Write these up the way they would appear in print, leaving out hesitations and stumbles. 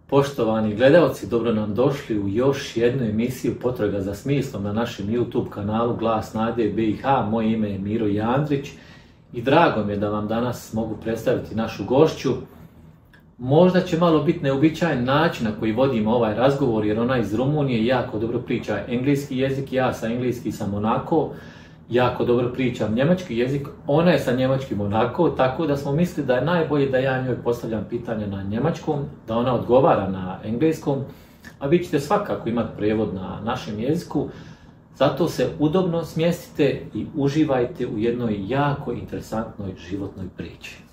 Poštovani gledalci, dobro nam došli u još jednu emisiju Potraga za smislom na našem YouTube kanalu Glas Nade BiH. Moje ime je Miro Jandrić i drago mi je da vam danas mogu predstaviti našu gošću. Možda će malo biti neobičajen način na koji vodimo ovaj razgovor, jer ona iz Rumunije jako dobro priča engleski jezik, ja sa engleski sam onako, jako dobro pričam njemački jezik, ona je sa njemačkim onako, tako da smo mislili da je najbolje da ja njoj postavljam pitanja na njemačkom, da ona odgovara na engleskom, a vi ćete svakako imati prijevod na našem jeziku, zato se udobno smjestite i uživajte u jednoj jako interesantnoj životnoj priči.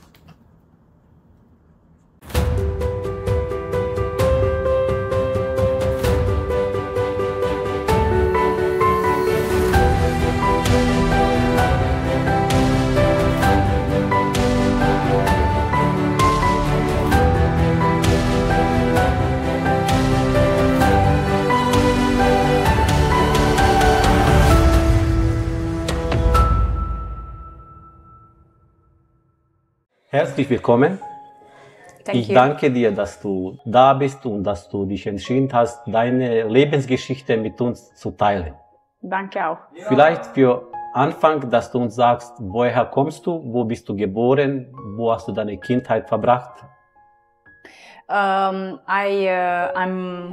Herzlich willkommen. Ich danke dir, dass du da bist und dass du dich entschieden hast, deine Lebensgeschichte mit uns zu teilen. Danke auch. Vielleicht für Anfang, dass du uns sagst, woher kommst du, wo bist du geboren, wo hast du deine Kindheit verbracht? I'm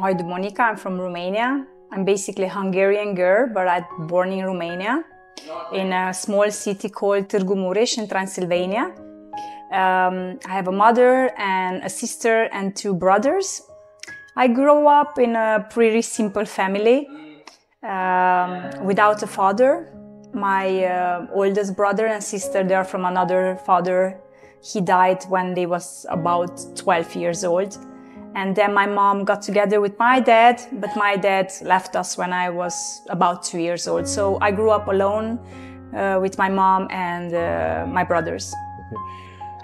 Hajdu Monica, I'm from Romania. I'm basically a Hungarian girl, but I'm born in Romania, in a small city called Târgu Mureș in Transylvania. I have a mother and a sister and two brothers. I grew up in a pretty simple family without a father. My oldest brother and sister, they are from another father. He died when they was about 12 years old. And then my mom got together with my dad, but my dad left us when I was about 2 years old. So I grew up alone with my mom and my brothers.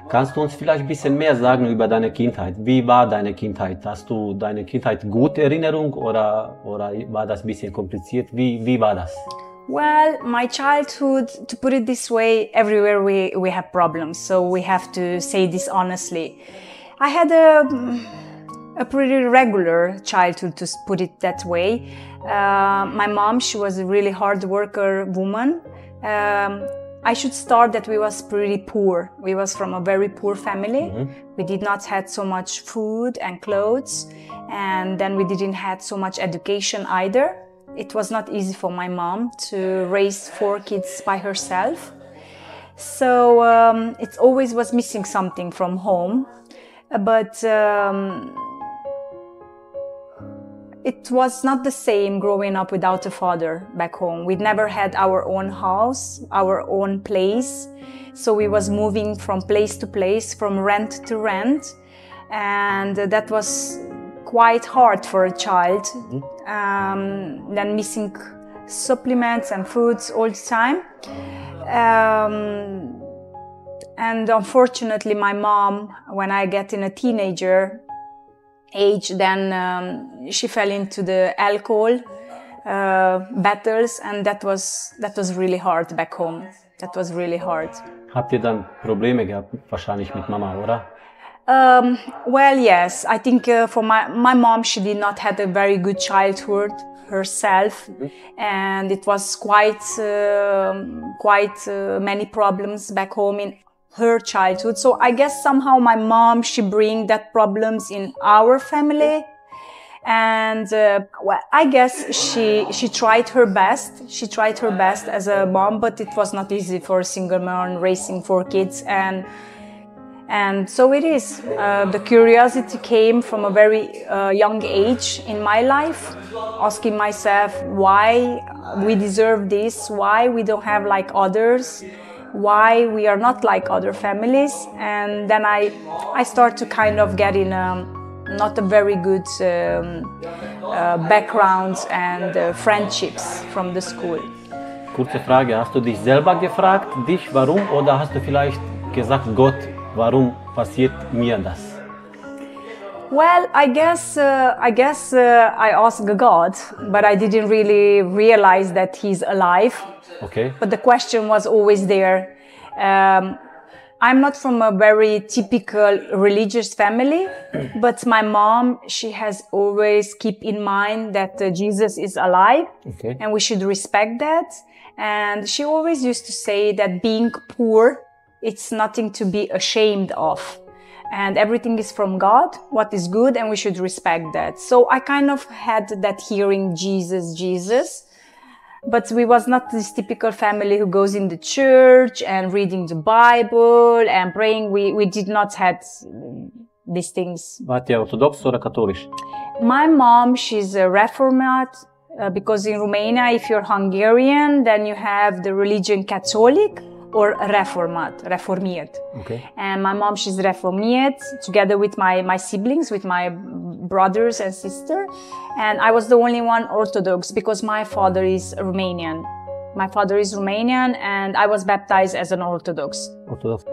Kannst du uns vielleicht ein bisschen mehr sagen über deine Kindheit? Wie war deine Kindheit? Hast du deine Kindheit gute Erinnerung oder war das ein bisschen kompliziert? Wie war das? Well, my childhood, to put it this way, everywhere we have problems, so we have to say this honestly. I had a pretty regular childhood, to put it that way. My mom, she was a really hard worker woman. I should start that we was pretty poor. We was from a very poor family. We did not have so much food and clothes, and then we didn't have so much education either. It was not easy for my mom to raise 4 kids by herself. So it always was missing something from home. But it was not the same growing up without a father back home. We never had our own house, our own place. So we was moving from place to place, from rent to rent. And that was quite hard for a child. Then missing supplements and foods all the time. And unfortunately, my mom, when I get in a teenager age, then she fell into the alcohol battles, and that was really hard back home. That was really hard. Habt ihr dann Probleme gehabt, wahrscheinlich mit Mama, oder? Well, yes. I think for my mom, she did not have a very good childhood herself, and it was quite many problems back home in her childhood. So I guess somehow my mom, she bring that problems in our family. And well, I guess she tried her best. She tried her best as a mom, but it was not easy for a single mom raising 4 kids. And so it is. The curiosity came from a very young age in my life, asking myself why we deserve this, why we don't have like others, why we are not like other families. And then I start to kind of get in not a very good background and friendships from the school. Kurze Frage, hast du dich selber gefragt, warum, oder hast du vielleicht gesagt, Gott, warum passiert mir das? Well, I guess I asked God, but I didn't really realize that He's alive. Okay. But the question was always there. I'm not from a very typical religious family, but my mom, she has always keep in mind that Jesus is alive, Okay. and we should respect that. And she always used to say that being poor, it's nothing to be ashamed of. And everything is from God, what is good, and we should respect that. So I kind of had that hearing Jesus, Jesus. But we was not this typical family who goes in the church and reading the Bible and praying. We did not have these things. Vart je ortodoks oder katholisch? My mom, she's a Reformat, because in Romania, if you're Hungarian, then you have the religion Catholic or Reformiert. Okay. And my mom, she's Reformiert, together with my siblings, with my brothers and sister. And I was the only one Orthodox because my father is Romanian. My father is Romanian, and I was baptized as an Orthodox. Orthodox.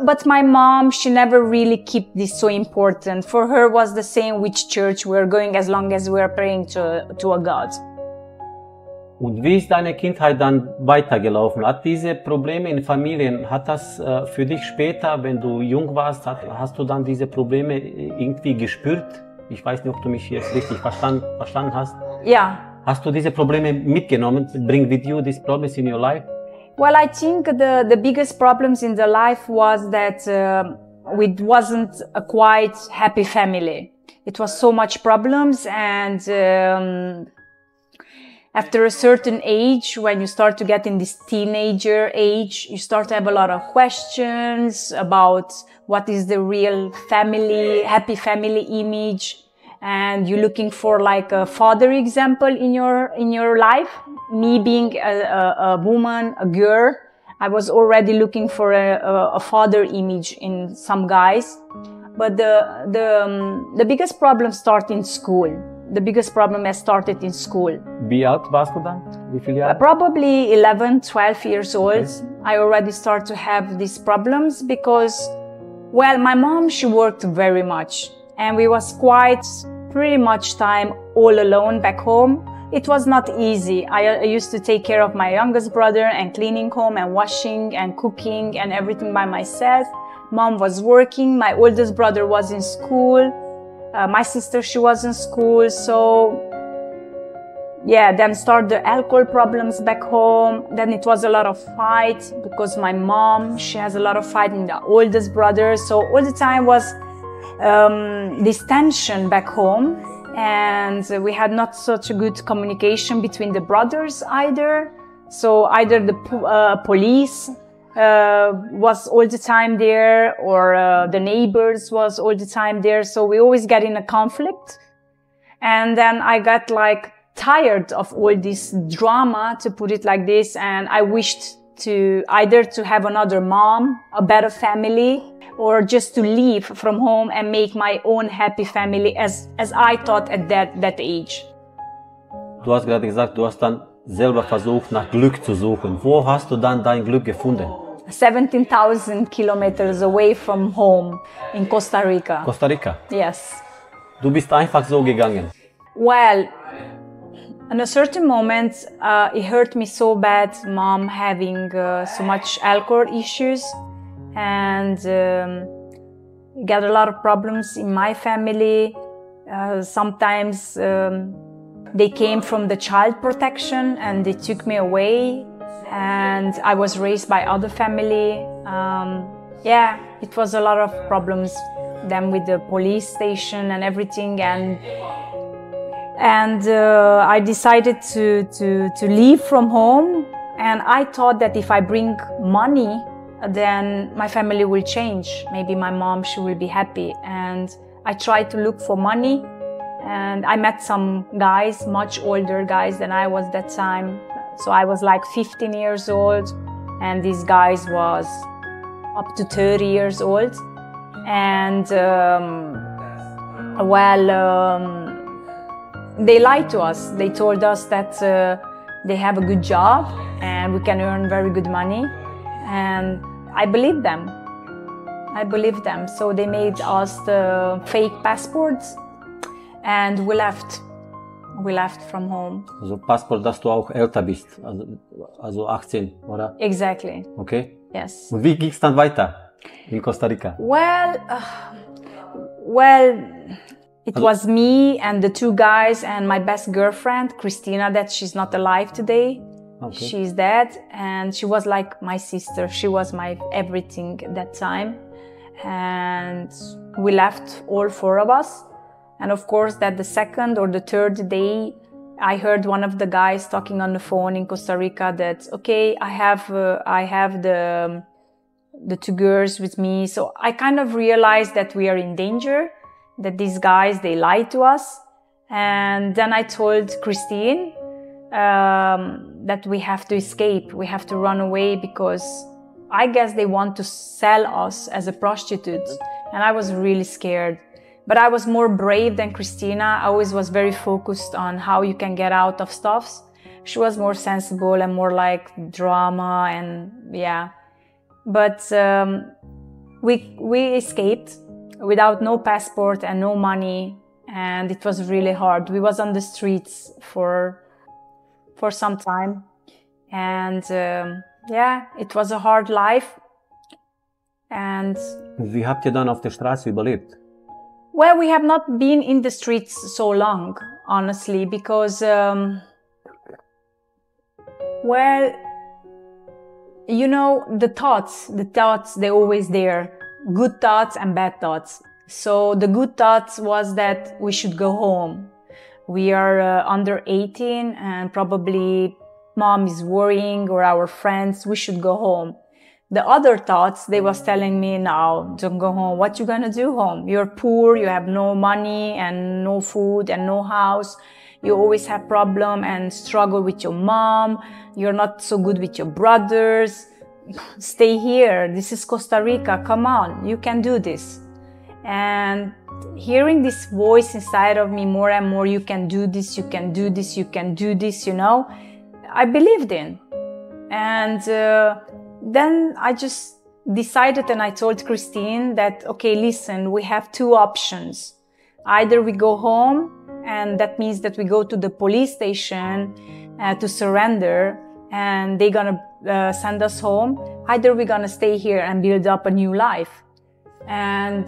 But my mom, she never really kept this so important. For her was the same which church we're going, as long as we're praying to a God. Und wie ist deine Kindheit dann weitergelaufen? Hat diese Probleme in Familien, hat das für dich später, wenn du jung warst, hast du dann diese Probleme irgendwie gespürt? Ich weiß nicht, ob du mich jetzt richtig verstanden hast. Yeah. Hast du diese Probleme mitgenommen? Bring with you these problems in your life? Well, I think the biggest problems in the life was that it wasn't a quite happy family. It was so much problems, and after a certain age, when you start to get in this teenager age, you start to have a lot of questions about what is the real family, happy family image. And you're looking for like a father example in your life. Me being a woman, a girl, I was already looking for a father image in some guys. But the biggest problem started in school. The biggest problem has started in school. Wie alt warst du dann? Wie viele Jahre? Probably 11, 12 years old. Okay. I already start to have these problems because, well, my mom, she worked very much. And we was pretty much time all alone back home. It was not easy. I used to take care of my youngest brother and cleaning home and washing and cooking and everything by myself. Mom was working. My oldest brother was in school. My sister, she was in school. So yeah, then start the alcohol problems back home. Then it was a lot of fight because my mom, she has a lot of fight in the oldest brother. So all the time was this tension back home, and we had not such a good communication between the brothers either. So either the police was all the time there, or the neighbors was all the time there. So we always get in a conflict. And then I got like tired of all this drama, to put it like this, and I wished to either to have another mom, a better family, or just to leave from home and make my own happy family as I thought at that age. Du hast gerade gesagt, du hast dann selber versucht, nach Glück zu suchen. Wo hast du dann dein Glück gefunden? 17,000 kilometers away from home in Costa Rica. Costa Rica? Yes. Du bist einfach so gegangen? Well, in a certain moment, it hurt me so bad, mom having so much alcohol issues. And got a lot of problems in my family. Sometimes they came from the child protection and they took me away, and I was raised by other family. Yeah, it was a lot of problems then with the police station and everything, and I decided to leave from home, and I thought that if I bring money, then my family will change. Maybe my mom, she will be happy. And I tried to look for money, and I met some guys, much older guys than I was that time. So I was like 15 years old, and these guys was up to 30 years old. And they lied to us. They told us that they have a good job and we can earn very good money. And I believed them. So they made us the fake passports, and we left. We left from home. Also Passport, dass du auch älter bist, also 18, oder? Exactly. Okay. Yes. Und wie ging's dann weiter? in Costa Rica? Well, it was me and the two guys and my best girlfriend, Christina, that she's not alive today. Okay. She's dead, and she was like my sister. She was my everything at that time. And we left, all four of us. And of course, that the second or the third day, I heard one of the guys talking on the phone in Costa Rica that, okay, I have the two girls with me. So I kind of realized that we are in danger, that these guys, they lied to us. And then I told Christine that we have to escape, we have to run away, because I guess they want to sell us as a prostitute. And I was really scared. But I was more brave than Christina. I always was very focused on how you can get out of stuffs. She was more sensible and more like drama, and yeah. But we escaped without no passport and no money, and it was really hard. We was on the streets for some time, and yeah, it was a hard life. And wie habt ihr dann auf der Straße überlebt? Well, we have not been in the streets so long, honestly, because well, you know, the thoughts, they're always there. Good thoughts and bad thoughts. So the good thoughts was that we should go home. We are under 18 and probably mom is worrying, or our friends, we should go home. The other thoughts, they was telling me, no, don't go home. What you gonna do home? You're poor, you have no money and no food and no house. You always have problem and struggle with your mom. You're not so good with your brothers. Stay here. This is Costa Rica. Come on, you can do this. And hearing this voice inside of me more and more, you can do this, you can do this, you can do this, you know, I believed in. And then I just decided, and I told Christine that, okay, listen, we have two options. Either we go home, and that means that we go to the police station to surrender, and they're gonna send us home. Either we're gonna stay here and build up a new life. And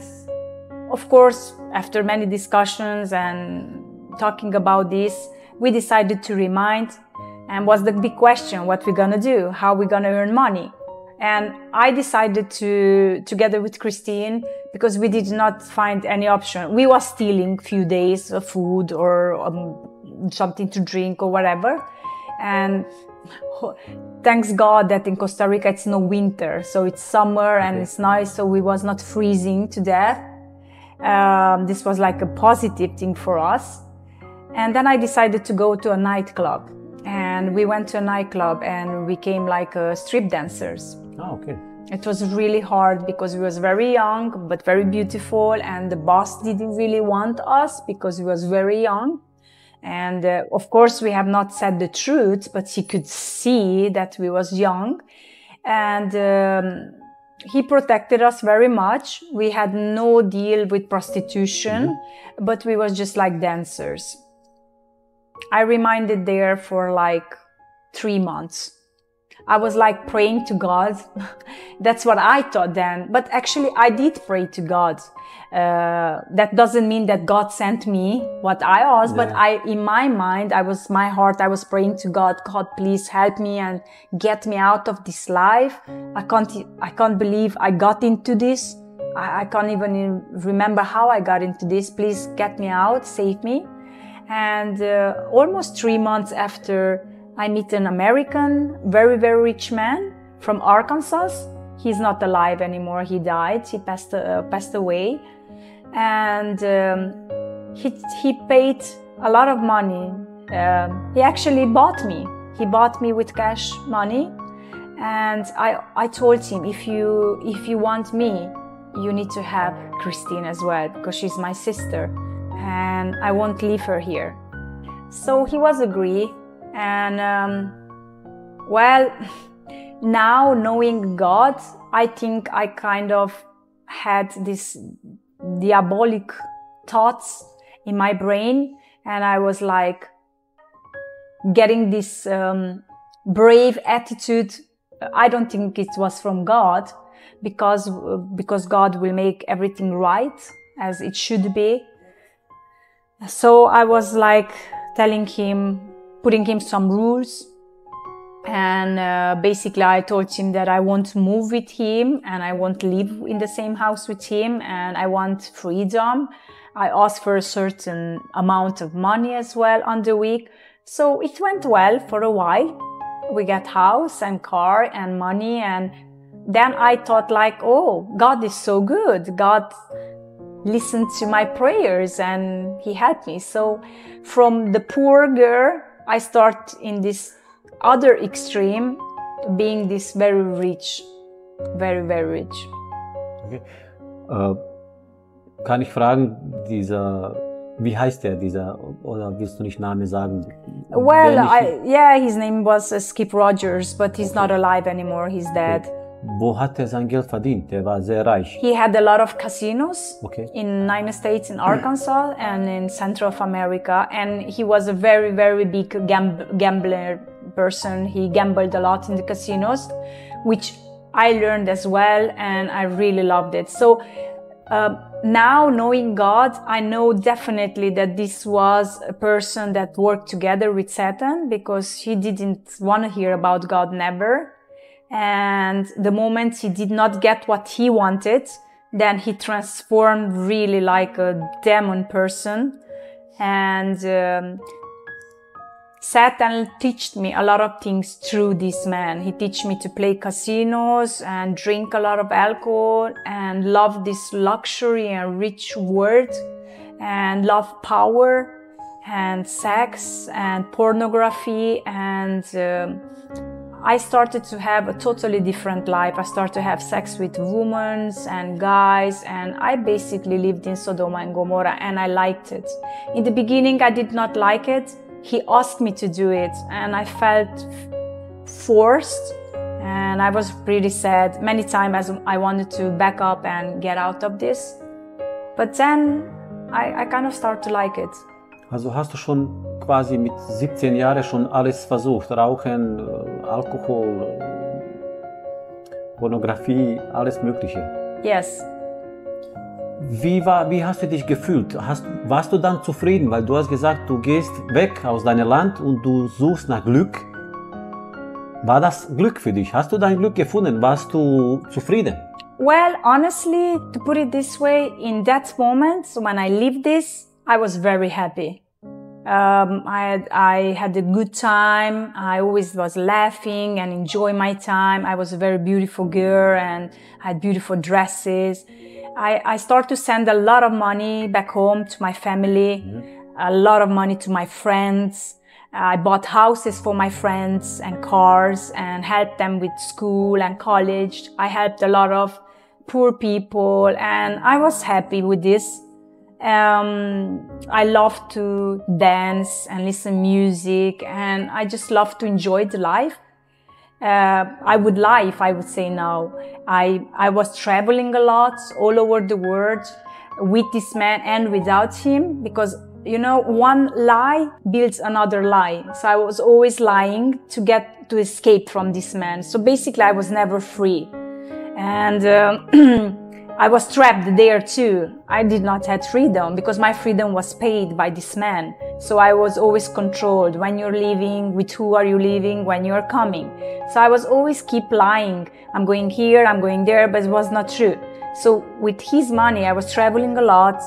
of course, after many discussions and talking about this, we decided to remind, and was the big question, what we're gonna do, how we're gonna earn money. And I decided to, together with Christine, because we did not find any option. We were stealing few days of food or something to drink or whatever. And thanks God that in Costa Rica it's no winter, so it's summer and it's nice, so we was not freezing to death. This was like a positive thing for us. And then I decided to go to a nightclub. And we went to a nightclub and we became like strip dancers. Oh, okay. It was really hard because we was very young, but very beautiful. And the boss didn't really want us because we was very young. And of course, we have not said the truth, but he could see that we was young. And he protected us very much. We had no deal with prostitution, but we was just like dancers. I remained there for like 3 months. I was like praying to God. That's what I thought then. But actually, I did pray to God. That doesn't mean that God sent me what I asked, but in my mind, I was praying to God, God, please help me and get me out of this life. I can't believe I got into this. I can't even remember how I got into this. Please get me out, save me. And almost 3 months after, I meet an American, very, very rich man from Arkansas. He's not alive anymore. He died. He passed away. And he paid a lot of money. He actually bought me. He bought me with cash money. And I told him, if you want me, you need to have Christine as well, because she's my sister. And I won't leave her here. So he was agree. And well, now knowing God, I think I kind of had this diabolic thoughts in my brain, and I was like getting this brave attitude. I don't think it was from God, because God will make everything right as it should be. So I was like telling him, putting him some rules. And basically I told him that I want to move with him and I want to live in the same house with him and I want freedom. I asked for a certain amount of money as well on the week. So it went well for a while. We got house and car and money, and then I thought like, oh, God is so good. God listened to my prayers and he helped me. So from the poor girl, I start in this other extreme, being this very rich, very, very rich. Okay. Kann ich fragen, wie heißt der, oder willst du nicht Name sagen? Well, yeah, his name was Skip Rogers, but he's not alive anymore, he's dead. Wo hat er sein Geld verdient? Der war sehr reich. He had a lot of casinos in United States, in Arkansas and in Central America, and he was a very, very big gambler person. He gambled a lot in the casinos, which I learned as well, and I really loved it. So now, knowing God, I know definitely that this was a person that worked together with Satan, because he didn't want to hear about God, never. And the moment he did not get what he wanted, then he transformed really like a demon person. And Satan taught me a lot of things through this man. He taught me to play casinos and drink a lot of alcohol and love this luxury and rich world and love power and sex and pornography. And I started to have a totally different life. I started to have sex with women and guys, and I basically lived in Sodom and Gomorrah, and I liked it. In the beginning, I did not like it. He asked me to do it, and I felt forced, and I was pretty sad. Many times I wanted to back up and get out of this, but then I kind of started to like it. Also hast du schon quasi mit 17 Jahren schon alles versucht? Rauchen, Alkohol, Pornografie, alles Mögliche? Yes. Wie hast du dich gefühlt? Warst du dann zufrieden? Weil du hast gesagt, du gehst weg aus deinem Land und du suchst nach Glück. War das Glück für dich? Hast du dein Glück gefunden? Warst du zufrieden? Well, honestly, to put it this way, in that moment, when I lived this, I was very happy. I had a good time. I always was laughing and enjoying my time. I was a very beautiful girl and I had beautiful dresses. I started to send a lot of money back home to my family, a lot of money to my friends. I bought houses for my friends and cars and helped them with school and college. I helped a lot of poor people and I was happy with this. I love to dance and listen music, and I just love to enjoy the life. I would lie if I would say no. I was traveling a lot all over the world with this man and without him, because you know, one lie builds another lie. So I was always lying to escape from this man. So basically I was never free. And I was trapped there too. I did not have freedom because my freedom was paid by this man. So I was always controlled. When you're leaving, with who are you leaving, when you're coming. So I was always keep lying. I'm going here, I'm going there, but it was not true. So with his money, I was traveling a lot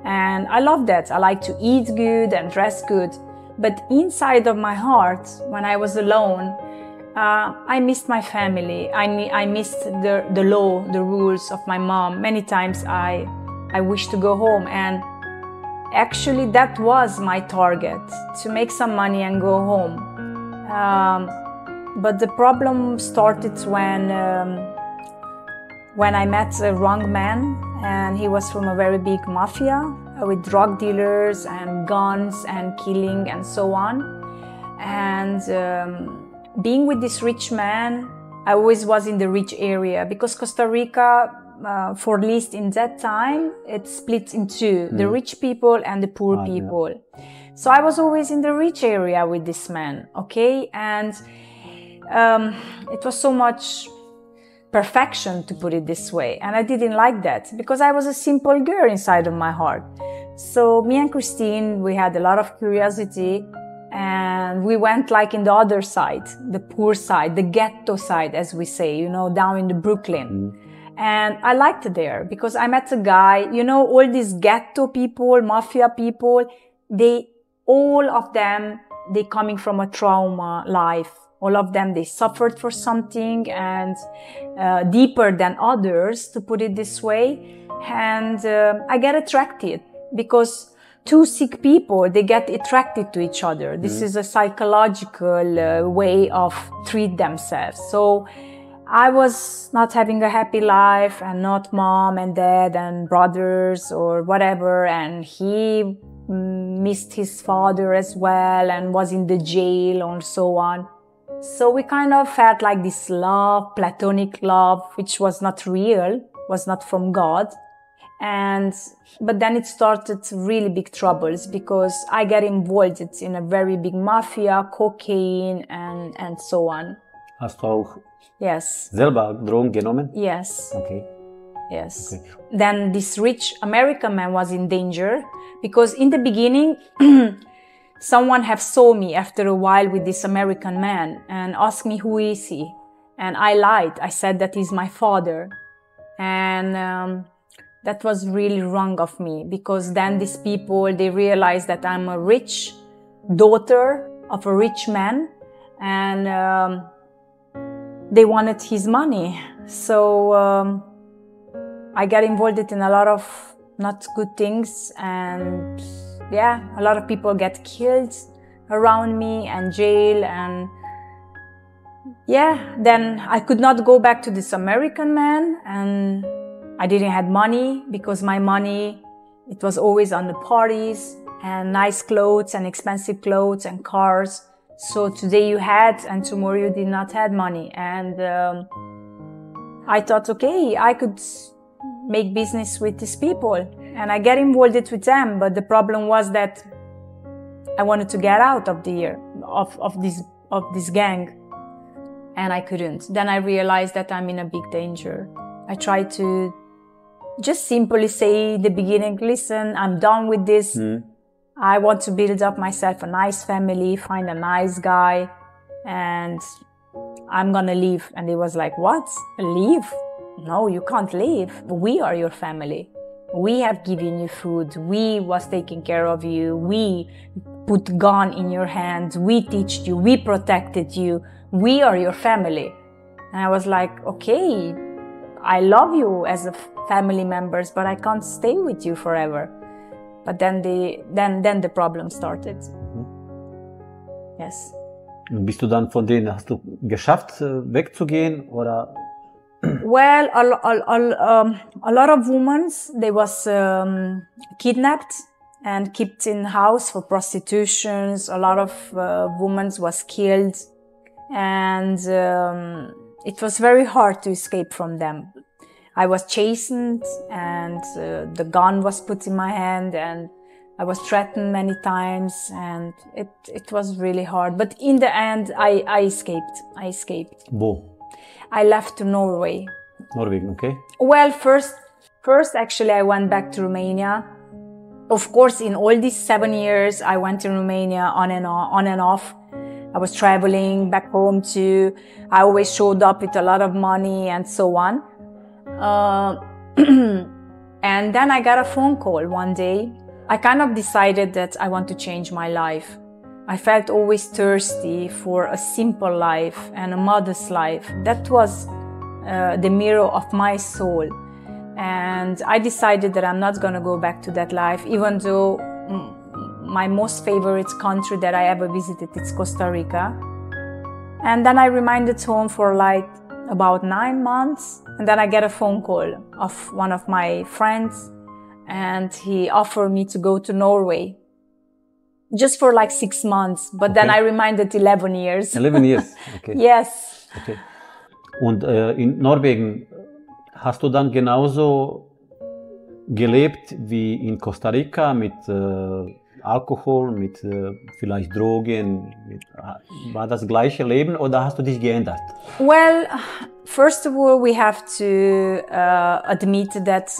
and I love that. I like to eat good and dress good. But inside of my heart, when I was alone, I missed my family. I missed the law, the rules of my mom. Many times I wished to go home, and actually that was my target, to make some money and go home. But the problem started when I met a wrong man, and he was from a very big mafia with drug dealers and guns and killing and so on. And being with this rich man, I always was in the rich area, because Costa Rica, for at least in that time, it splits in two, the rich people and the poor people. Yeah. So I was always in the rich area with this man, okay? And it was so much perfection, to put it this way. And I didn't like that because I was a simple girl inside of my heart. So me and Christine, we had a lot of curiosity, and we went like in the other side, the poor side, the ghetto side, as we say, you know, down in the Brooklyn. And I liked it there because I met a guy, you know, all these ghetto people, mafia people, all of them, they coming from a trauma life. All of them, they suffered for something, and deeper than others, to put it this way. And I get attracted because two sick people, they get attracted to each other. This is a psychological way of treat themselves. So I was not having a happy life, and not mom and dad and brothers or whatever. And he missed his father as well and was in the jail and so on. So we kind of felt like this love, platonic love, which was not real, was not from God. But then it started really big troubles because I got involved in a very big mafia, cocaine and so on. Hast du auch Yes. selber Drogen genommen? Yes. Okay. Yes. Okay. Then this rich American man was in danger because in the beginning, someone have saw me after a while with this American man and asked me who is he. And I lied. I said that he's my father. And that was really wrong of me because then these people, they realized that I'm a rich daughter of a rich man, and they wanted his money. So I got involved in a lot of not good things, and yeah, a lot of people get killed around me and jail, and yeah, then I could not go back to this American man, and I didn't have money because my money, it was always on the parties and nice clothes and expensive clothes and cars. So today you had and tomorrow you did not have money. And I thought, okay, I could make business with these people, and I get involved with them. But the problem was that I wanted to get out of this gang, and I couldn't. Then I realized that I'm in a big danger. I tried to just simply say in the beginning, listen, I'm done with this. I want to build up myself a nice family, find a nice guy, and I'm gonna leave. And he was like, what? Leave? No, you can't leave. We are your family. We have given you food. We was taking care of you. We put gun in your hands. We teached you. We protected you. We are your family. And I was like, okay, I love you as a family members, but I can't stay with you forever. But then the problem started. Yes. Bist du dann von denen, hast du geschafft, wegzugehen, oder? Well, a lot of women, they was kidnapped and kept in house for prostitutions. A lot of women was killed, and it was very hard to escape from them. I was chastened, and the gun was put in my hand, and I was threatened many times, and it was really hard. But in the end, I escaped. Wo? I left to Norway. Norwegen, okay. Well, first actually I went back to Romania. Of course, in all these 7 years, I went to Romania on and off. I was traveling back home too. I always showed up with a lot of money and so on. And then I got a phone call one day. I kind of decided that I want to change my life. I felt always thirsty for a simple life and a modest life. That was the mirror of my soul. And I decided that I'm not going to go back to that life, even though my most favorite country that I ever visited is Costa Rica. And then I remained home for like about 9 months. And then I get a phone call of one of my friends, and he offered me to go to Norway. Just for like 6 months, but then I reminded 11 years. 11 years, okay. Yes. Okay. Und in Norwegen hast du dann genauso gelebt wie in Costa Rica mit Alkohol, mit vielleicht Drogen? War das gleiche Leben oder hast du dich geändert? Well, first of all, we have to admit that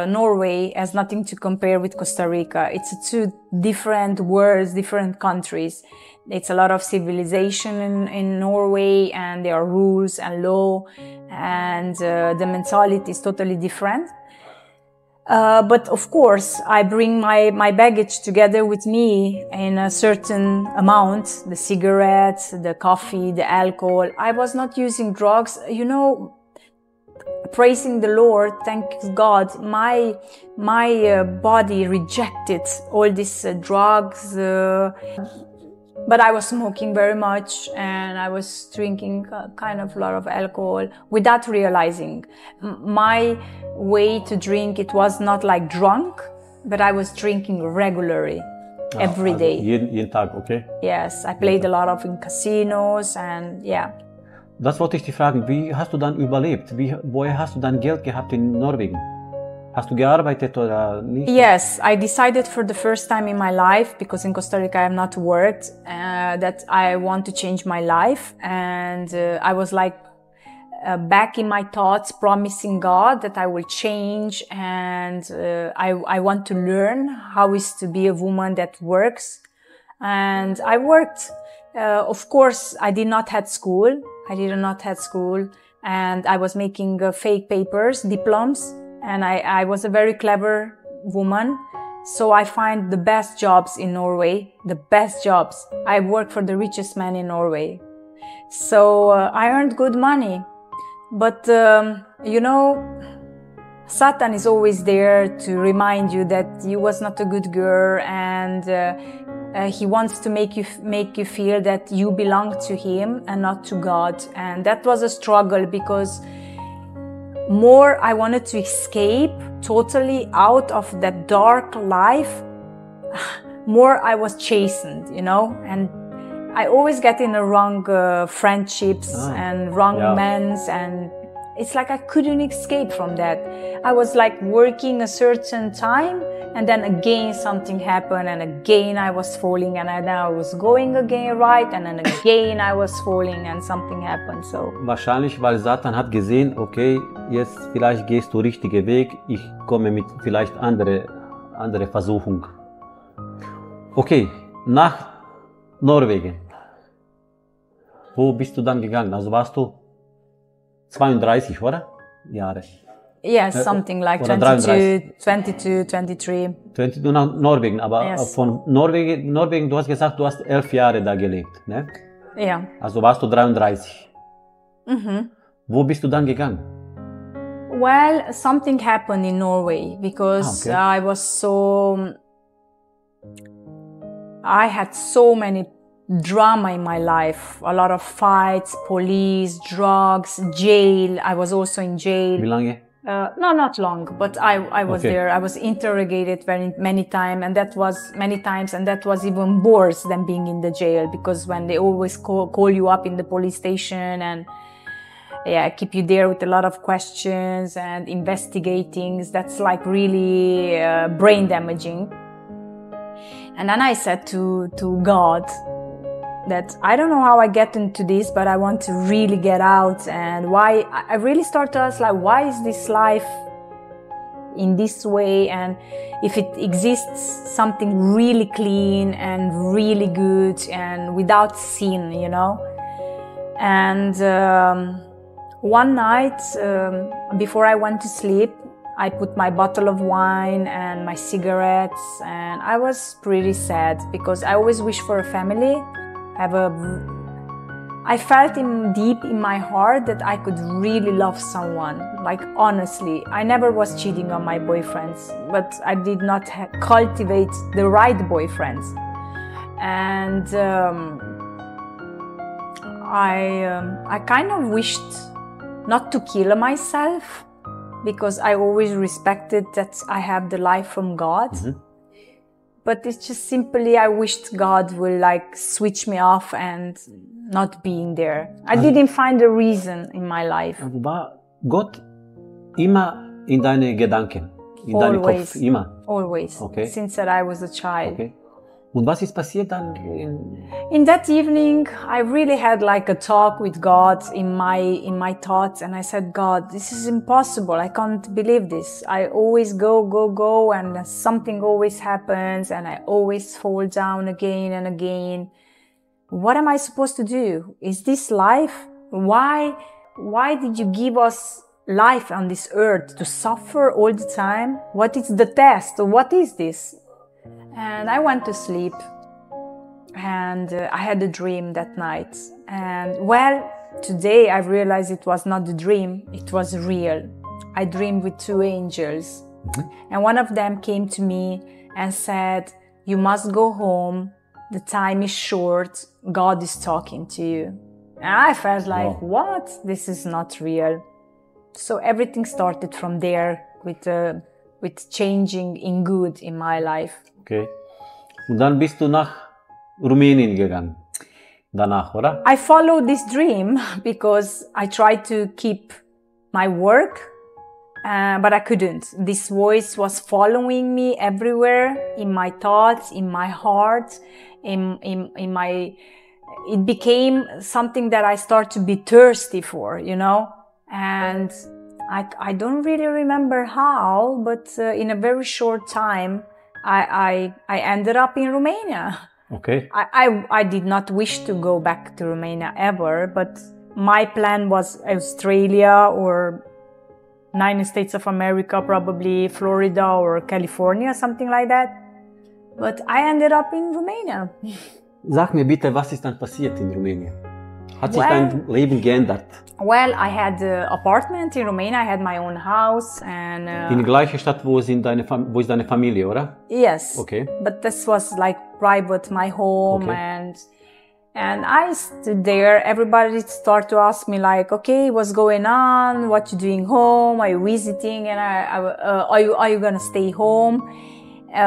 Norway has nothing to compare with Costa Rica. It's two different worlds, different countries. It's a lot of civilization in Norway, and there are rules and law, and the mentality is totally different. But of course, I bring my baggage together with me in a certain amount, the cigarettes, the coffee, the alcohol. I was not using drugs, you know, praising the Lord, thank God, my body rejected all these drugs, but I was smoking very much, and I was drinking kind of a lot of alcohol without realizing. My way to drink, it was not like drunk, but I was drinking regularly, every day. Jeden Tag, okay? Yes, I played a lot of in casinos, and yeah. Das wollte ich dich fragen, wie hast du dann überlebt? Woher hast du dann Geld gehabt in Norwegen? Hast du gearbeitet oder nicht? Yes, I decided for the first time in my life, because in Costa Rica I have not worked, that I want to change my life. And I was like back in my thoughts, promising God that I will change, and I want to learn how is to be a woman that works. And I worked. Of course, I did not have school. And I was making fake papers, diplomas, and I was a very clever woman. So I find the best jobs in Norway, the best jobs. I worked for the richest man in Norway. So I earned good money. But, you know, Satan is always there to remind you that you was not a good girl, and he wants to make you feel that you belong to him and not to God. And that was a struggle, because more I wanted to escape totally out of that dark life, more I was chastened, you know, and I always get in the wrong friendships and wrong men's, and it's like I couldn't escape from that. I was like working a certain time, and then again something happened, and again I was falling, and then I was going again right, and then again I was falling, and something happened. So wahrscheinlich, weil Satan hat gesehen, okay, jetzt vielleicht gehst du richtige Weg, ich komme mit vielleicht andere Versuchung. Okay, nach Norwegen. Wo bist du dann gegangen? Also warst du 32, oder? Jahre. Yes, something like 22, 23. Du nach Norwegen, aber yes. Von Norwegen, du hast gesagt, du hast 11 Jahre da gelebt, ne? Ja. Also warst du 33. Mhm. Wo bist du dann gegangen? Well, something happened in Norway, because I had so many drama in my life, a lot of fights, police, drugs, jail. I was also in jail. Wie lange? No, not long, but I was there. I was interrogated many times, and that was even worse than being in the jail, because when they always call you up in the police station, and keep you there with a lot of questions and investigating, that's like really brain damaging. And then I said to God that I don't know how I get into this, but I want to really get out. And why I really start to ask, like, why is this life in this way? And if it exists something really clean and really good and without sin, you know? And one night before I went to sleep, I put my bottle of wine and my cigarettes, and I was pretty sad, because I always wish for a family. I felt deep in my heart that I could really love someone. Like, honestly, I never was cheating on my boyfriends, but I did not cultivate the right boyfriends. And I kind of wished not to kill myself, because I always respected that I have the life from God. Mm-hmm. But it's just simply, I wished God would like switch me off and not being there. I didn't find a reason in my life. War Gott immer in deine Gedanken? In deinen Kopf? Immer? Always. Okay. Since that I was a child. Okay. Und was ist passiert dann? In that evening, I really had like a talk with God in my thoughts, and I said, God, this is impossible. I can't believe this. I always go, and something always happens, and I always fall down again and again. What am I supposed to do? Is this life? Why did you give us life on this earth to suffer all the time? What is the test? What is this? And I went to sleep, and I had a dream that night. And well, today I realized it was not a dream, it was real. I dreamed with two angels. And one of them came to me and said, you must go home, the time is short, God is talking to you. And I felt like, what? This is not real. So everything started from there with changing in good in my life. Okay. Und dann bist du nach Rumänien gegangen. Danach, oder? I followed this dream because I tried to keep my work, but I couldn't. This voice was following me everywhere, in my thoughts, in my heart, in my... It became something that I started to be thirsty for, you know? And I don't really remember how, but in a very short time, I ended up in Romania. Okay. I did not wish to go back to Romania ever, but my plan was Australia or United States of America, probably Florida or California, something like that. But I ended up in Romania. Sag mir bitte, was ist dann passiert in Rumänien? Hat sich dein Leben geändert? Well, I had an apartment in Romania. I had my own house and... in der gleichen Stadt, wo ist deine Familie, oder? Yes. Okay. But this was like private, my home, okay. And I stood there. Everybody started to ask me like, okay, what's going on? What you doing home? Are you visiting? And are you gonna stay home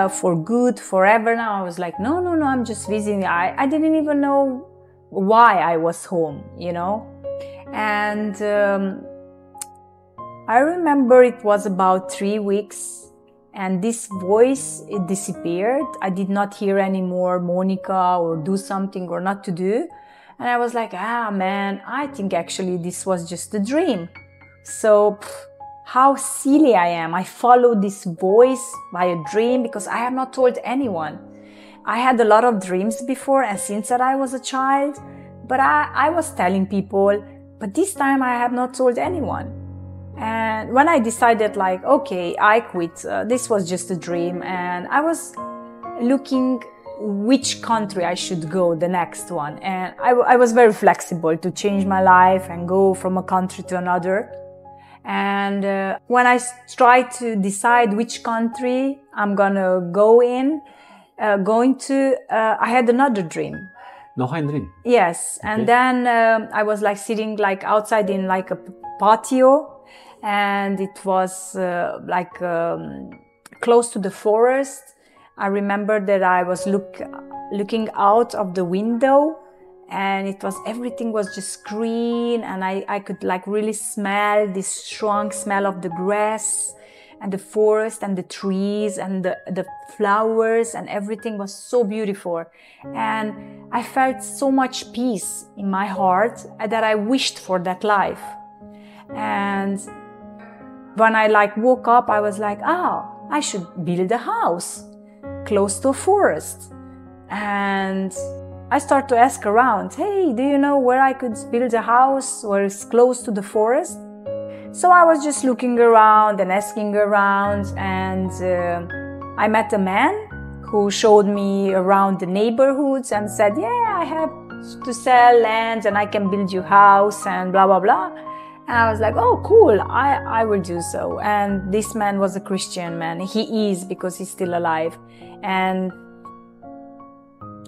for good, forever now? I was like, no, I'm just visiting. I didn't even know why I was home, you know? And I remember it was about 3 weeks and this voice, it disappeared. I did not hear anymore Monica or do something or not to do. And I was like, man, I think actually this was just a dream. So how silly I am. I followed this voice by a dream because I have not told anyone. I had a lot of dreams before and since that I was a child, but I was telling people, but this time I have not told anyone. And when I decided like, okay, I quit, this was just a dream. And I was looking which country I should go, the next one. And I was very flexible to change my life and go from a country to another. And when I tried to decide which country I'm gonna go in, I had another dream. Noch ein Dream? Yes. Okay. And then I was like sitting like outside in like a patio, and it was close to the forest. I remember that I was looking out of the window, and everything was just green, and I could like really smell this strong smell of the grass and the forest and the trees and the flowers, and everything was so beautiful. And I felt so much peace in my heart that I wished for that life. And when I like woke up, I was like, I should build a house close to a forest. And I started to ask around, hey, do you know where I could build a house where it's close to the forest? So I was just looking around and asking around, and I met a man who showed me around the neighborhoods and said, yeah, I have to sell land and I can build you a house and blah, blah, blah. And I was like, oh, cool, I will do so. And this man was a Christian man. He is, because he's still alive. And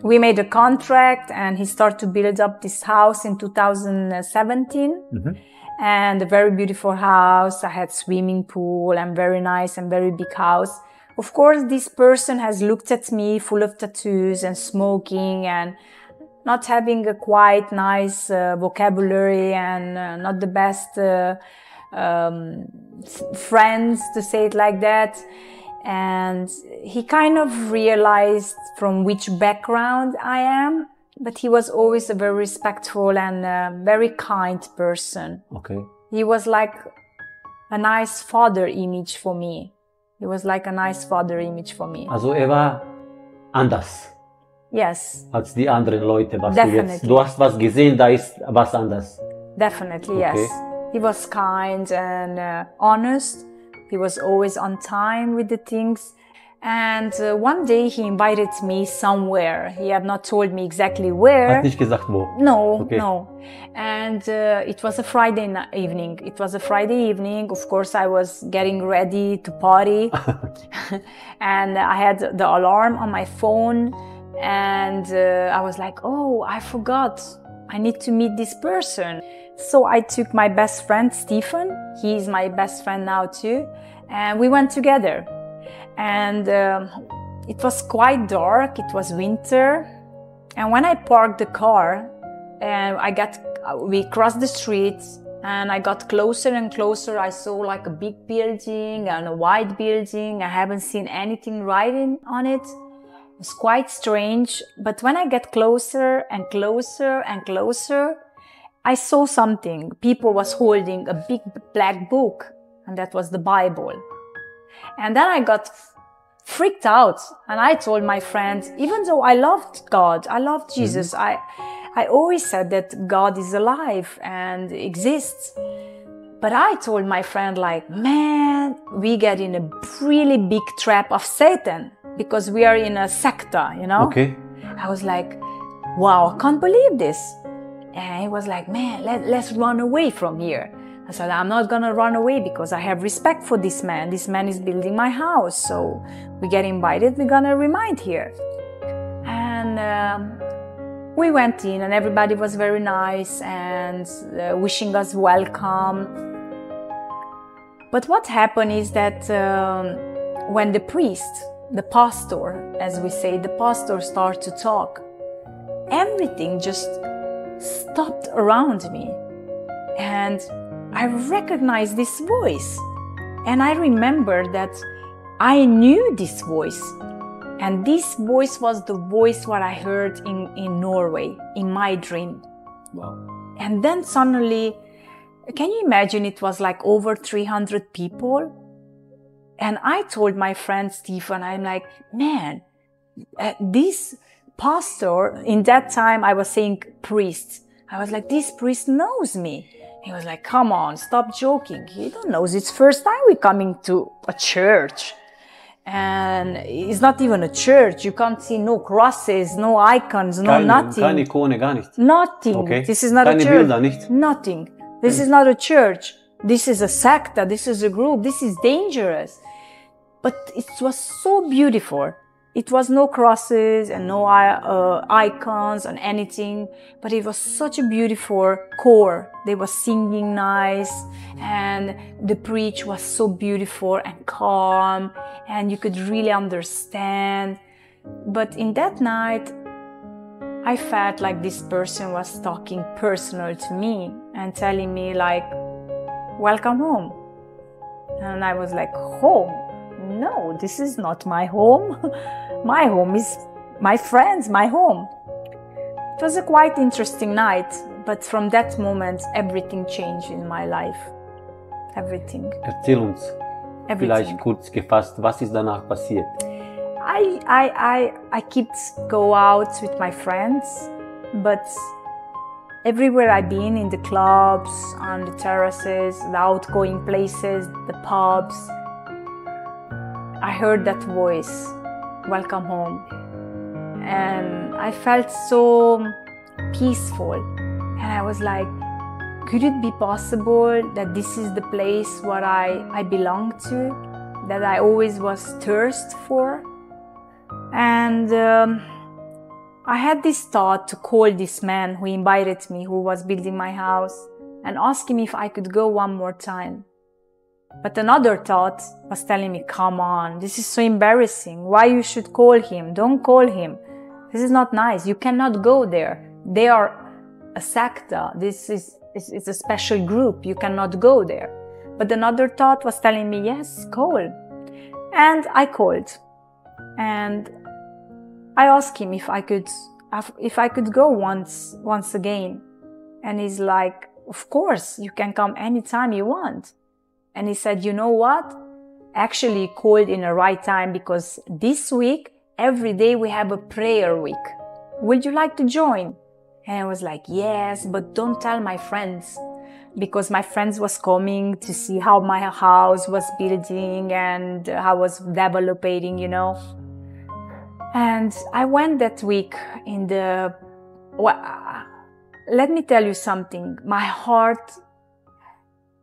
we made a contract and he started to build up this house in 2017. Mm-hmm. And a very beautiful house. I had swimming pool and very nice and very big house. Of course, this person has looked at me full of tattoos and smoking and not having a quite nice vocabulary and not the best friends, to say it like that. And he kind of realized from which background I am, but he was always a very respectful and very kind person. Okay. He was like a nice father image for me. He was like a nice father image for me. Also war anders. Yes. Als die anderen Leute, was Definitely. du hast was gesehen, da ist was anders. Definitely, Okay. yes. He was kind and honest. He was always on time with the things. And one day he invited me somewhere. He had not told me exactly where. Hat nicht gesagt wo. No, Okay. no. And it was a Friday evening. It was a Friday evening. Of course, I was getting ready to party. And I had the alarm on my phone. And I was like, oh, I forgot. I need to meet this person. So I took my best friend, Stephen. He's my best friend now too. And we went together. And it was quite dark. It was winter. And when I parked the car, and we crossed the street, and I got closer and closer. I saw like a big building and a white building. I haven't seen anything writing on it. It was quite strange. But when I get closer and closer and closer, I saw something. People was holding a big black book, and that was the Bible. And then I got freaked out, and I told my friends, even though I loved God, I loved Jesus, I always said that God is alive and exists. But I told my friend, like, man, we get in a really big trap of Satan because we are in a secta, you know? Okay. I was like, wow, I can't believe this. And he was like, man, let's run away from here. I said, I'm not gonna run away because I have respect for this man. This man is building my house. So we get invited, we're gonna remind here. And we went in and everybody was very nice and wishing us welcome. But what happened is that when the priest, the pastor, as we say, the pastor started to talk, everything just stopped around me. And I recognized this voice. And I remember that I knew this voice. And this voice was the voice what I heard in Norway, in my dream. Wow. And then suddenly, can you imagine, it was like over 300 people? And I told my friend Stephen, I'm like, man, this pastor, in that time I was saying priest. I was like, this priest knows me. He was like, come on, stop joking. He don't know. It's first time we're coming to a church. And it's not even a church. You can't see no crosses, no icons, no nothing. Keine Ikone, gar nichts. Nothing. Okay. This is not Keine a church. Bilder, nichts. Nothing. This is not a church. This is a secta. This is a group. This is dangerous. But it was so beautiful. It was no crosses and no icons and anything, but it was such a beautiful core. They were singing nice, and the preach was so beautiful and calm, and you could really understand. But in that night, I felt like this person was talking personal to me and telling me like, welcome home. And I was like, home? No, this is not my home. My home is my friends, my home. It was a quite interesting night, but from that moment, everything changed in my life. Everything. Erzähl uns, vielleicht kurz gefasst, was ist danach passiert? I keep go out with my friends, but everywhere I've been, in the clubs, on the terraces, the outgoing places, the pubs, I heard that voice, welcome home. And I felt so peaceful. And I was like, could it be possible that this is the place where I belong to, that I always was thirst for? And I had this thought to call this man who invited me, who was building my house, and ask him if I could go one more time. But another thought was telling me, come on, this is so embarrassing. Why you should call him? Don't call him. This is not nice. You cannot go there. They are a secta. It's a special group. You cannot go there. But another thought was telling me, yes, call. And I called and I asked him if I could go once again. And he's like, of course, you can come anytime you want. And he said, you know what? Actually, he called in the right time because this week, every day we have a prayer week. Would you like to join? And I was like, yes, but don't tell my friends. Because my friends was coming to see how my house was building and how I was developing, you know. And I went that week in the... Well, let me tell you something. My heart,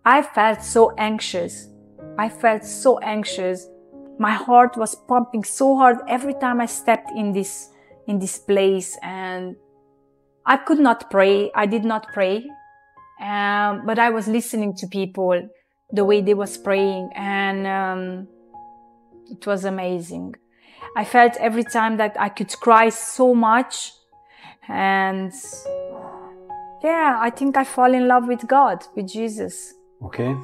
I felt so anxious. I felt so anxious. My heart was pumping so hard every time I stepped in this place, and I could not pray. I did not pray. But I was listening to people, the way they was praying, and it was amazing. I felt every time that I could cry so much, and yeah, I think I fall in love with God, with Jesus. Okay.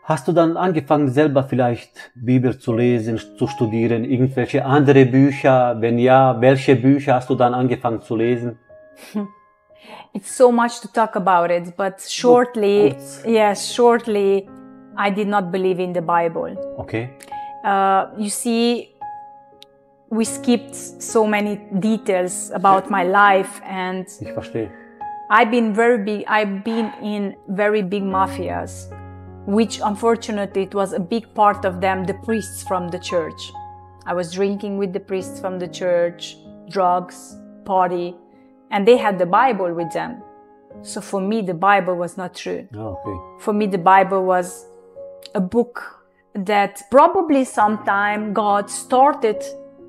Hast du dann angefangen, selber vielleicht Bibel zu lesen, zu studieren, irgendwelche andere Bücher? Wenn ja, welche Bücher hast du dann angefangen zu lesen? It's so much to talk about it, but shortly, yes, shortly, I did not believe in the Bible. Okay. You see, we skipped so many details about my life, and Ich verstehe. I've been in very big mafias, which unfortunately it was a big part of them, the priests from the church. I was drinking with the priests from the church, drugs, party, and they had the Bible with them. So for me, the Bible was not true. Oh, okay. For me, the Bible was a book that probably sometime God started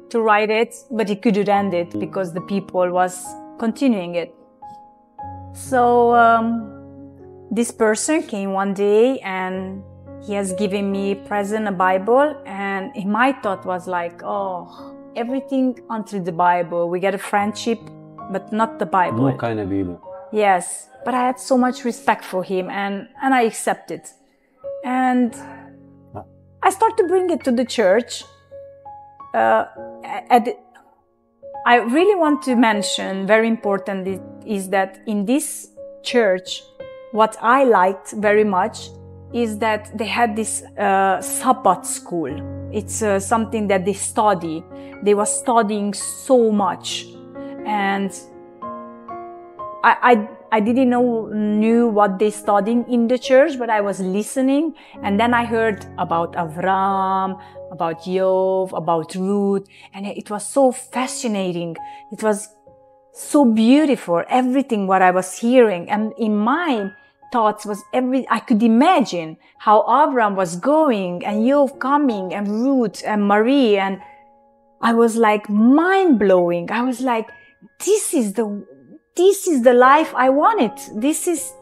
to write it, but he couldn't end it because the people was continuing it. So this person came one day and he has given me present a Bible, and my thought was like, oh, everything until the Bible. We get a friendship, but not the Bible. No, keine Bibel. Yes, but I had so much respect for him, and I accepted. And I started to bring it to the church. I really want to mention, very important, is that in this church, what I liked very much is that they had this Sabbath school. It's something that they study. They were studying so much. And I didn't knew what they studying in the church, but I was listening, and then I heard about Avram, about Job, about Ruth, and it was so fascinating. It was so beautiful, everything what I was hearing. And in my thoughts was I could imagine how Avram was going, and Job coming, and Ruth and Marie, and I was like mind-blowing. I was like, this is the life I wanted. This is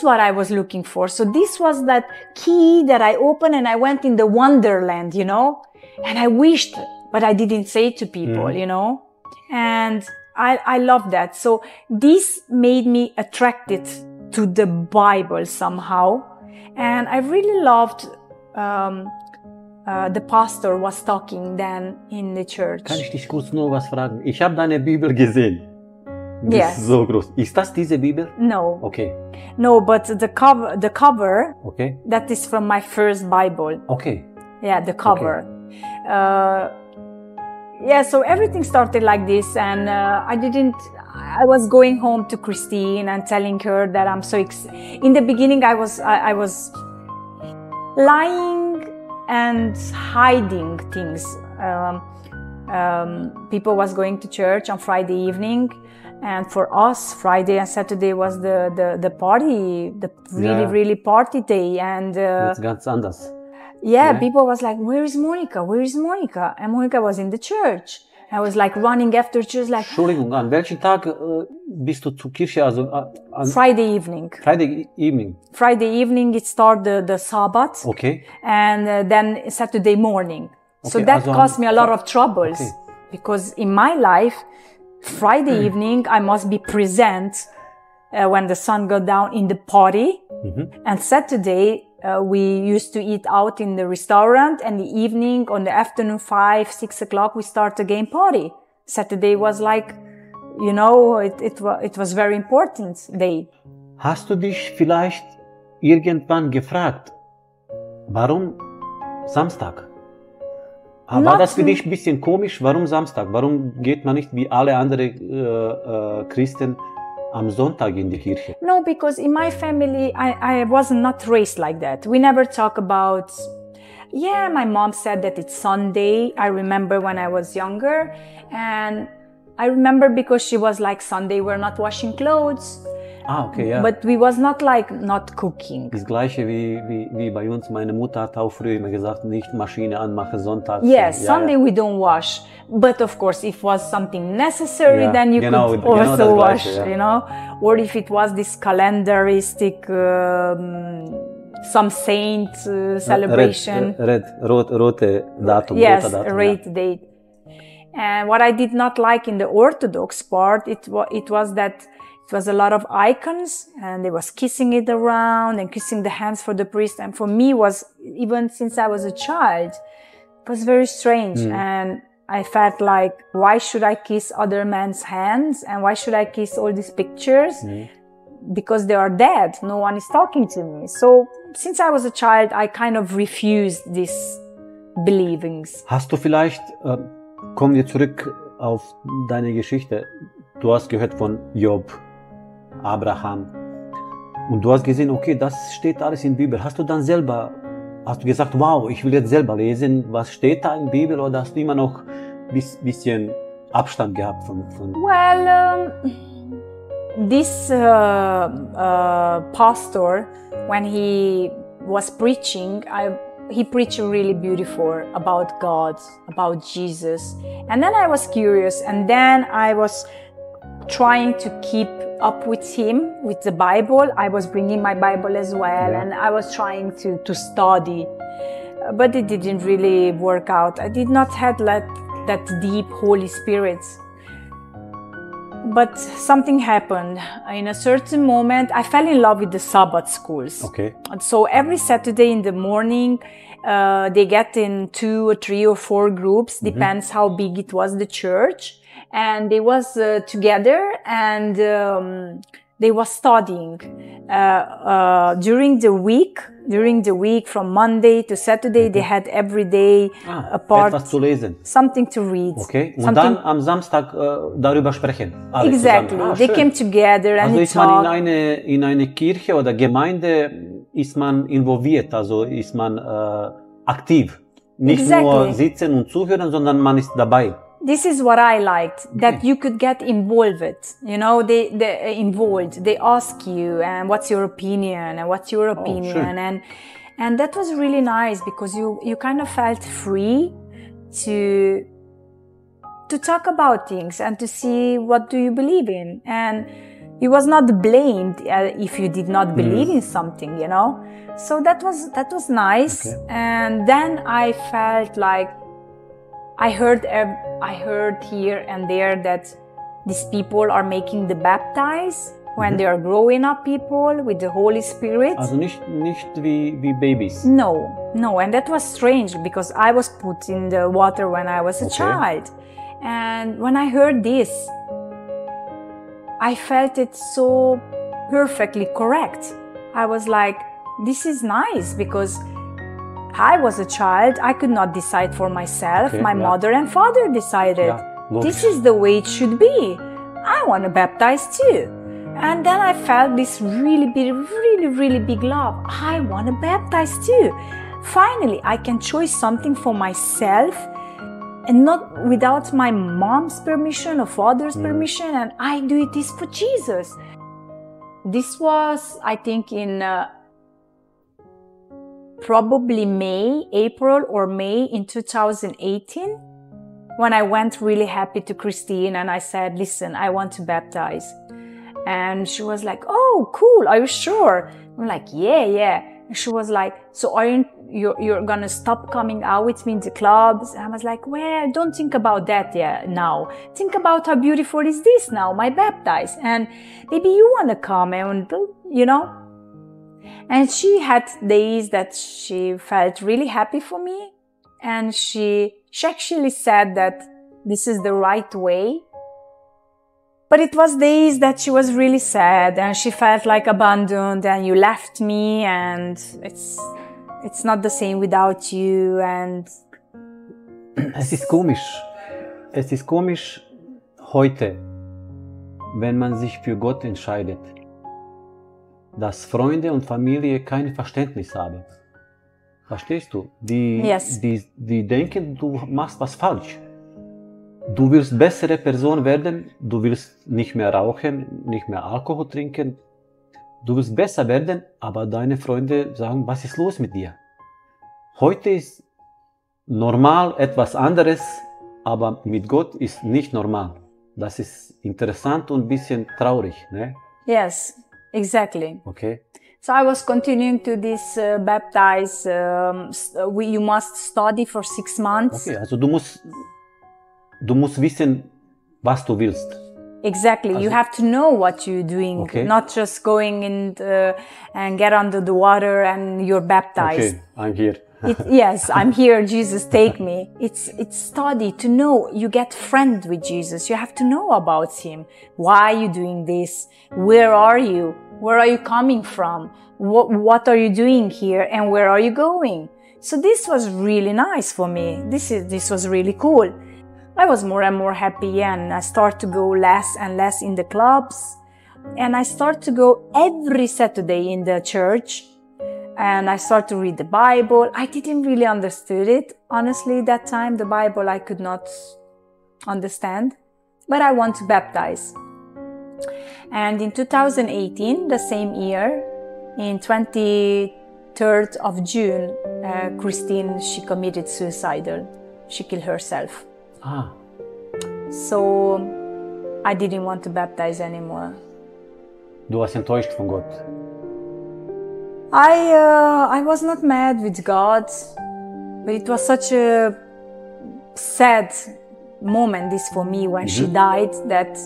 what I was looking for. So this was that key that I opened, and I went in the wonderland, you know, and I wished, but I didn't say it to people, you know, and I love that. So this made me attracted to the Bible somehow. And I really loved, the pastor was talking then in the church. Kann ich dich kurz nur was fragen? Ich habe deine Bibel gesehen. Yes. Ist so groß. Ist das diese Bibel? No. Okay. No, but the cover, Okay. that is from my first Bible. Okay. Yeah, the cover. Okay. Yeah, so everything started like this, and I was going home to Christine and telling her that I'm so in the beginning I was lying and hiding things. People was going to church on Friday evening, and for us Friday and Saturday was the party, the really party day, and It's ganz anders. Yeah, people was like, where is Monica? Where is Monica? And Monica was in the church. I was like running after church, like... Entschuldigung, an welchem Tag bist du zur Kirche? Also, Friday evening. Friday evening. Friday evening, it started the Sabbath. Okay. And then Saturday morning. Okay, so that caused me a lot of troubles. Okay. Because in my life, Friday evening, I must be present when the sun goes down in the party. And Saturday, We used to eat out in the restaurant, and the evening, on the afternoon, 5, 6 o'clock, we start a game party. Saturday was like, you know, it was very important day. Hast du dich vielleicht irgendwann gefragt, warum Samstag? War das für dich ein bisschen komisch? Warum Samstag? Warum geht man nicht wie alle anderen Christen am Sonntag in die Kirche? No, because in my family, I was not raised like that. We never talk about, yeah, my mom said that it's Sunday. I remember when I was younger. And I remember because she was like, Sunday, we're not washing clothes. Ah, okay, ja. But we was not like not cooking. Das Gleiche wie bei uns. Meine Mutter hat auch früher immer gesagt, nicht Maschine anmachen Sonntag. Yes, Sunday we don't wash. But of course, if it was something necessary, then you could also wash, you know. Or if it was this calendaristic, some saint celebration. Rote datum. Yes, red date. And what I did not like in the Orthodox part, it was that it was a lot of icons, and they was kissing it around and kissing the hands for the priest. And for me, was even since I was a child, it was very strange. And I felt like, why should I kiss other men's hands? And why should I kiss all these pictures? Because they are dead. No one is talking to me. So since I was a child, I kind of refused these believings. Hast du vielleicht, kommen wir zurück auf deine Geschichte. Du hast gehört von Job, Abraham. Und du hast gesehen, okay, das steht alles in der Bibel. Hast du dann selber, hast du gesagt, wow, ich will jetzt selber lesen, was steht da in der Bibel, oder hast du immer noch ein bisschen Abstand gehabt von... Well, this pastor, when he was preaching, he preached really beautiful about God, about Jesus. And then I was curious, and then I was trying to keep up with him, with the Bible. I was bringing my Bible as well, and I was trying to study. But it didn't really work out. I did not have that deep Holy Spirit. But something happened. In a certain moment, I fell in love with the Sabbath schools. Okay. So every Saturday in the morning, they get in 2 or 3 or 4 groups, depends how big it was, the church. And they was together, and they was studying during the week from Monday to Saturday. They had every day a part, etwas zu lesen. Something to read. Okay. Und dann am Samstag darüber sprechen. Exactly. They came together and also ist man talked. in eine Kirche oder Gemeinde, ist man involviert, also ist man aktiv. Nicht nur sitzen und zuhören, sondern man ist dabei. This is what I liked, that you could get involved. You know, they involved. They ask you, and what's your opinion, and what's your opinion, sure. and that was really nice, because you kind of felt free to talk about things and to see what do you believe in, and you was not blamed if you did not believe in something, you know. So that was nice, and then I felt like. I heard here and there that these people are making the baptize when they are growing up people with the Holy Spirit. Also nicht wie Babys. No, and that was strange, because I was put in the water when I was a child. And when I heard this, I felt it so perfectly correct. I was like, this is nice, because I was a child, I could not decide for myself. My mother and father decided. This is the way it should be. I want to baptize too. And then I felt this really big love. I want to baptize too. Finally, I can choose something for myself, and not without my mom's permission or father's permission, and I do this for Jesus. This was, I think, in probably April or May in 2018, when I went really happy to Christine and I said, listen, I want to baptize. And she was like, oh, cool, are you sure? I'm like, yeah. And she was like, so you're gonna stop coming out with me in the clubs? And I was like, well, don't think about that now. Think about how beautiful is this now, my baptize. And maybe you wanna come, and you know. And she had days that she felt really happy for me. And she actually said that this is the right way. But it was days that she was really sad and she felt like abandoned and you left me and it's not the same without you and... Es ist komisch. Es ist komisch heute, wenn man sich für Gott entscheidet, dass Freunde und Familie kein Verständnis haben. Verstehst du? Die denken, du machst was falsch. Du willst bessere Person werden, du willst nicht mehr rauchen, nicht mehr Alkohol trinken. Du willst besser werden, aber deine Freunde sagen, was ist los mit dir? Heute ist normal etwas anderes, aber mit Gott ist nicht normal. Das ist interessant und ein bisschen traurig, ne? Yes, exactly. Okay. So I was continuing to this baptize. You must study for 6 months. Okay, also du musst wissen, was du willst. Exactly. You have to know what you're doing, okay. Not just going and get under the water and you're baptized. Okay, I'm here. Yes, I'm here. Jesus, take me. It's study to know. You get friend with Jesus. You have to know about him. Why are you doing this? Where are you? Where are you coming from? What are you doing here? And where are you going? So this was really nice for me. This was really cool. I was more and more happy and I started to go less and less in the clubs. And I started to go every Saturday in the church. And I started to read the Bible. I didn't really understand it. Honestly, that time, the Bible I could not understand. But I want to baptize. And in 2018, the same year, in 23rd of June, Christine, she committed suicide. She killed herself. Ah. So I didn't want to baptize anymore. Du warst enttäuscht von Gott. I was not mad with God, but it was such a sad moment this for me when she died that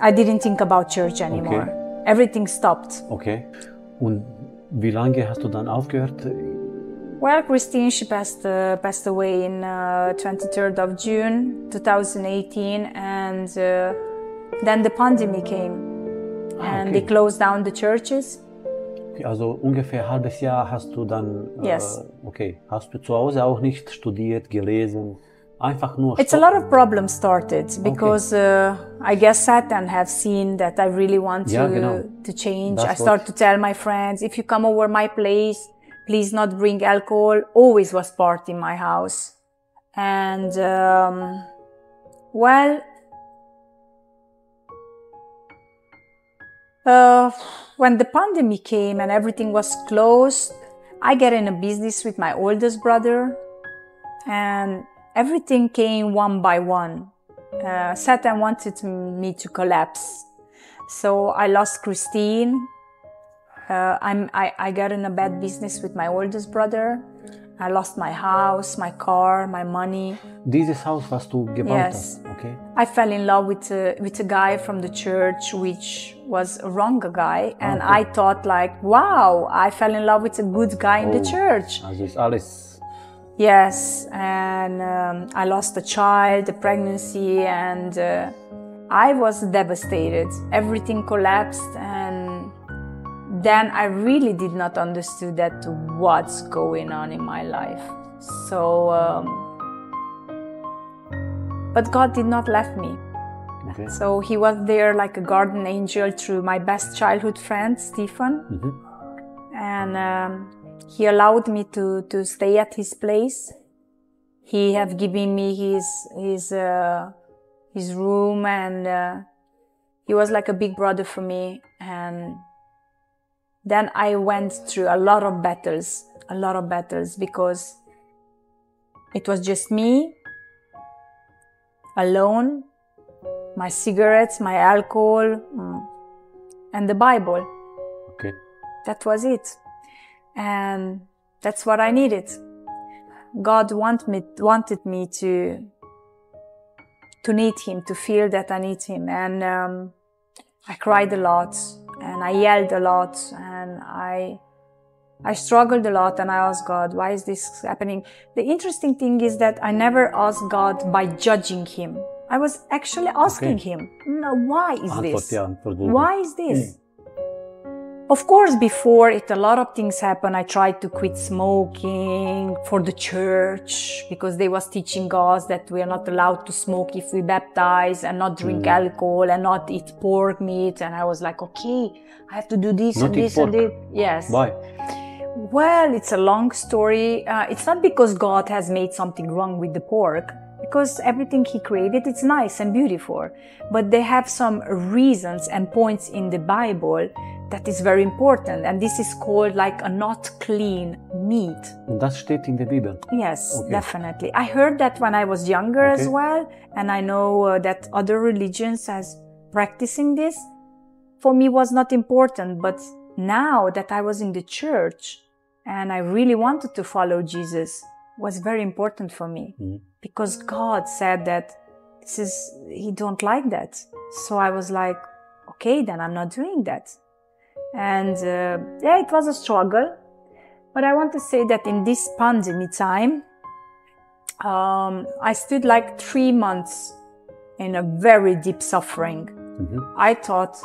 I didn't think about church anymore. Okay. Everything stopped. Okay. Und wie lange hast du dann aufgehört? Well, Christine, she passed away in 23rd of June 2018, and then the pandemic came. And they closed down the churches. Okay, also ungefähr ein halbes Jahr hast du dann, yes. Okay, hast du zu Hause auch nicht studiert, gelesen, einfach nur... It's a lot of problems started because I guess Satan have seen that I really want to change. I start to tell my friends, if you come over my place, please not bring alcohol. Always was party in my house. And when the pandemic came and everything was closed, I got in a business with my oldest brother and everything came one by one. Satan wanted me to collapse. So I lost Christine. I got in a bad business with my oldest brother. I lost my house, my car, my money. Dieses Haus, was du gebaut hast, okay? I fell in love with a guy from the church, which was a wrong guy. And I thought like, wow, I fell in love with a good guy in the church. Also ist alles... Yes, and I lost a child, a pregnancy, and I was devastated. Everything collapsed, and then I really did not understand that what's going on in my life. So, but God did not leave me. Okay. So he was there like a guardian angel through my best childhood friend, Stephen. Mm-hmm. And he allowed me to stay at his place. He have given me his room, and he was like a big brother for me. And then I went through a lot of battles because it was just me, alone, my cigarettes, my alcohol, and the Bible. Okay. That was it. And that's what I needed. God wanted me to need him, to feel that I need him. And I cried a lot. and I yelled a lot, and I struggled a lot, and I asked God, why is this happening? The interesting thing is that I never asked God by judging him. I was actually asking him, no, why is this? Why is this? Of course, before it, a lot of things happened. I tried to quit smoking for the church because they was teaching us that we are not allowed to smoke if we baptize, and not drink alcohol, and not eat pork meat. And I was like, okay, I have to do this and this and this. Yes. Why? Well, it's a long story. It's not because God has made something wrong with the pork, because everything he created, it's nice and beautiful. But they have some reasons and points in the Bible that is very important. And this is called like a not clean meat. Das steht in der Bibel. Yes, definitely. I heard that when I was younger as well. And I know that other religions as practicing this. For me was not important. But now that I was in the church and I really wanted to follow Jesus, was very important for me. Because God said that he don't like that. So I was like, okay, then I'm not doing that. And yeah, it was a struggle. But I want to say that in this pandemic time, I stood like 3 months in a very deep suffering. I thought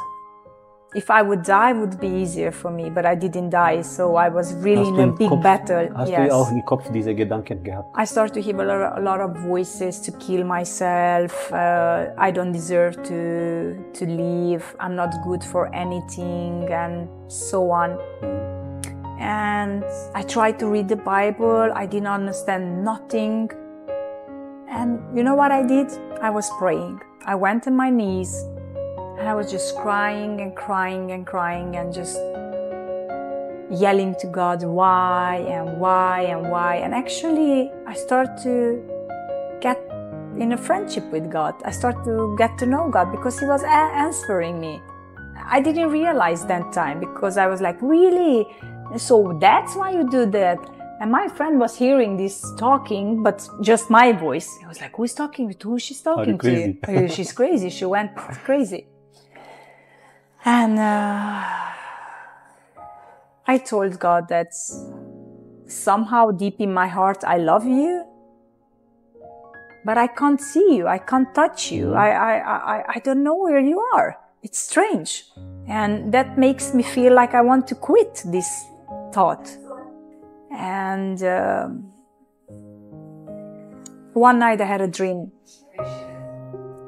if I would die, it would be easier for me, but I didn't die, so I was really in a big battle. Hast du auch im Kopf diese Gedanken gehabt? I started to hear a lot of voices to kill myself. I don't deserve to live. I'm not good for anything, and so on. And I tried to read the Bible. I didn't understand nothing. And you know what I did? I was praying. I went on my knees. And I was just crying and crying and crying and just yelling to God, why and why and why. And actually, I started to get in a friendship with God. I started to get to know God because he was answering me. I didn't realize that time because I was like, really? So that's why you do that? And my friend was hearing this talking, but just my voice. I was like, who's talking to? Who she's talking to? She's crazy. She went crazy. And I told God that somehow deep in my heart, I love you, but I can't see you. I can't touch you. I don't know where you are. It's strange. And that makes me feel like I want to quit this thought. And one night I had a dream.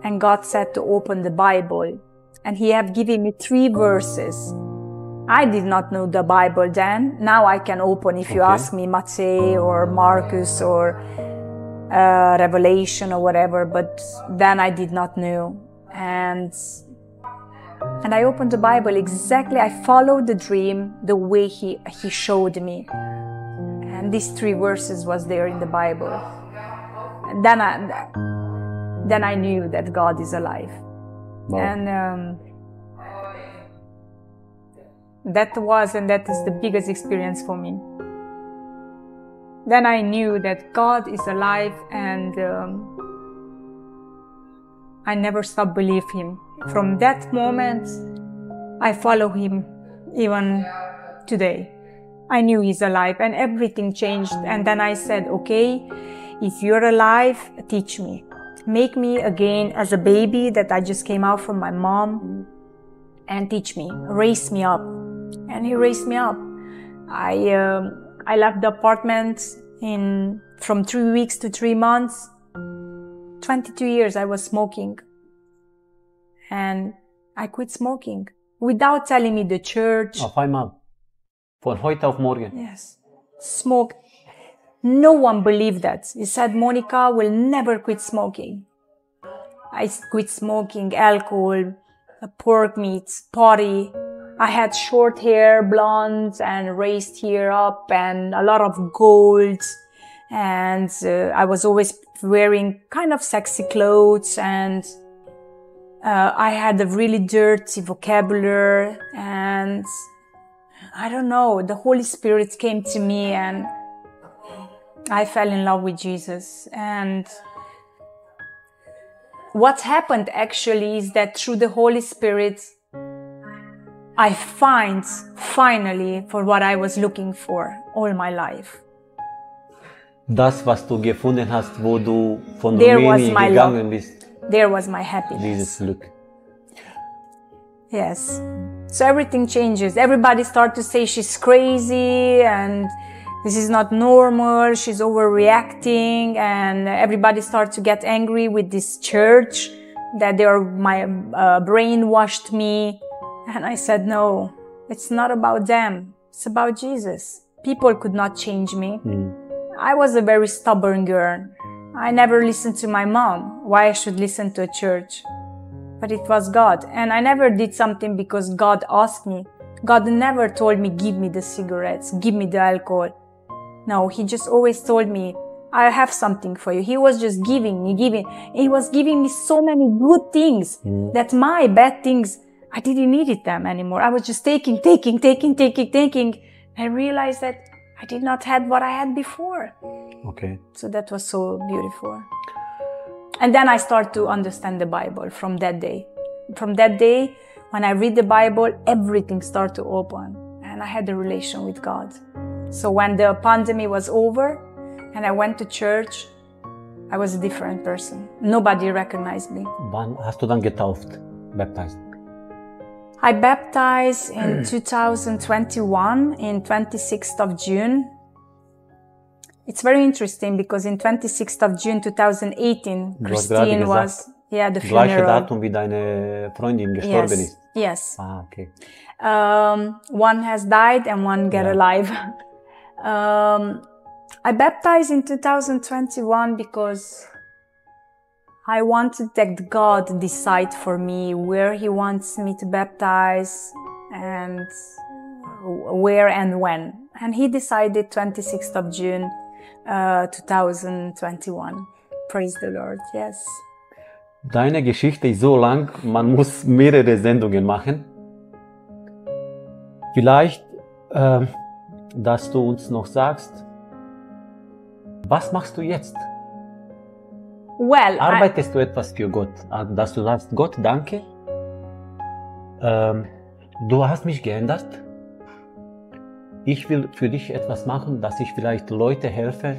And God said to open the Bible. And he had given me 3 verses. I did not know the Bible then. Now I can open, if you ask me, Matthew or Marcus or Revelation or whatever. But then I did not know. And I opened the Bible exactly. I followed the dream the way he showed me. And these 3 verses was there in the Bible. And then I knew that God is alive. Wow. And that is the biggest experience for me. Then I knew that God is alive, and I never stopped believing him. From that moment, I follow him even today. I knew he's alive, and everything changed. And then I said, okay, if you're alive, teach me. Make me again as a baby that I just came out from my mom, and teach me, raise me up. And he raised me up. I left the apartment from 3 weeks to 3 months. 22 years I was smoking. And I quit smoking without telling me the church. Auf einmal. Von heute auf morgen. Yes. Smoke. No one believed that. He said, Monica will never quit smoking. I quit smoking, alcohol, pork meat, potty. I had short hair, blonde, and raised hair up, and a lot of gold. And I was always wearing kind of sexy clothes, and I had a really dirty vocabulary, and I don't know, the Holy Spirit came to me, and I fell in love with Jesus. And what happened actually is that through the Holy Spirit, I find finally for what I was looking for all my life. Das, was du gefunden hast, wo du von There was Rumänien my gegangen love. bist, There was my happiness. dieses Glück. Yes. So everything changes. Everybody starts to say she's crazy and this is not normal, she's overreacting, and everybody starts to get angry with this church that brainwashed me. And I said, no, it's not about them. It's about Jesus. People could not change me. I was a very stubborn girl. I never listened to my mom. Why I should listen to a church? But it was God. And I never did something because God asked me. God never told me, give me the cigarettes, give me the alcohol. No, he just always told me, I have something for you. He was just giving me. He was giving me so many good things that my bad things, I didn't need them anymore. I was just taking. I realized that I did not have what I had before. Okay. So that was so beautiful. And then I started to understand the Bible from that day. From that day, when I read the Bible, everything started to open. And I had a relation with God. So when the pandemic was over and I went to church, I was a different person. Nobody recognized me. Wann hast du dann getauft, baptized? I baptized in 2021, in 26th of June. It's very interesting because in 26th of June 2018, Christine was, the funeral. Gleiche Datum wie deine Freundin gestorben ist. Yes. Ah, okay. One has died and one get alive. I baptized in 2021 because I wanted that God decide for me where He wants me to baptize and where and when. And He decided 26th of June 2021. Praise the Lord, yes. Deine Geschichte ist so lang, man muss mehrere Sendungen machen. Vielleicht, dass du uns noch sagst, was machst du jetzt? Well, Arbeitest du etwas für Gott? Dass du sagst, Gott, danke, du hast mich geändert. Ich will für dich etwas machen, dass ich vielleicht Leute helfe,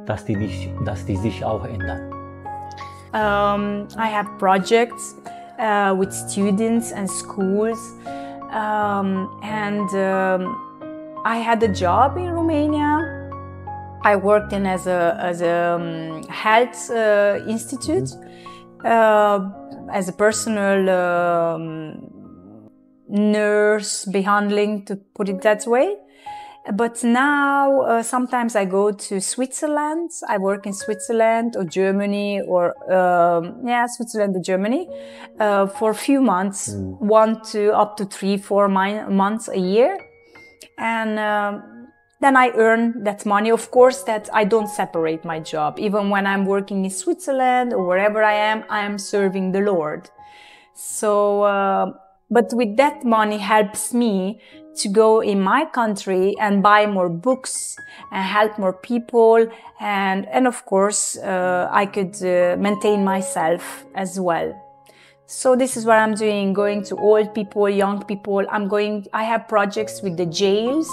dass die sich auch ändern. I have projects with students and schools, I had a job in Romania. I worked as a health institute, as a personal nurse, behandling, to put it that way. But now, sometimes I go to Switzerland. I work in Switzerland or Germany or, Switzerland or Germany, for a few months, 1 to up to 3-4 months a year. And, then I earn that money. Of course, that I don't separate my job. Even when I'm working in Switzerland or wherever I am serving the Lord. So, but with that money helps me to go in my country and buy more books and help more people. And of course, I could maintain myself as well. So this is what I'm doing, going to old people, young people. I have projects with the jails.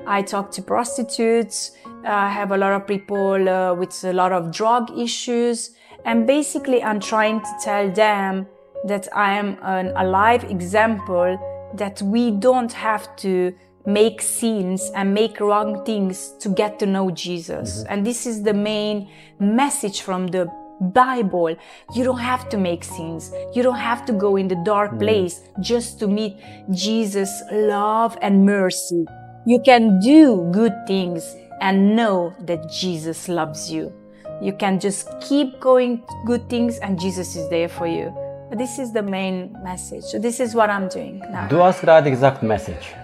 I talk to prostitutes. I have a lot of people with a lot of drug issues. And basically, I'm trying to tell them that I am an alive example that we don't have to make sins and make wrong things to get to know Jesus. And this is the main message from the Bible. You don't have to make sins. You don't have to go in the dark place just to meet Jesus' love and mercy. You can do good things and know that Jesus loves you. You can just keep going good things and Jesus is there for you. But this is the main message. So this is what I'm doing now. Du hast gerade gesagt Message,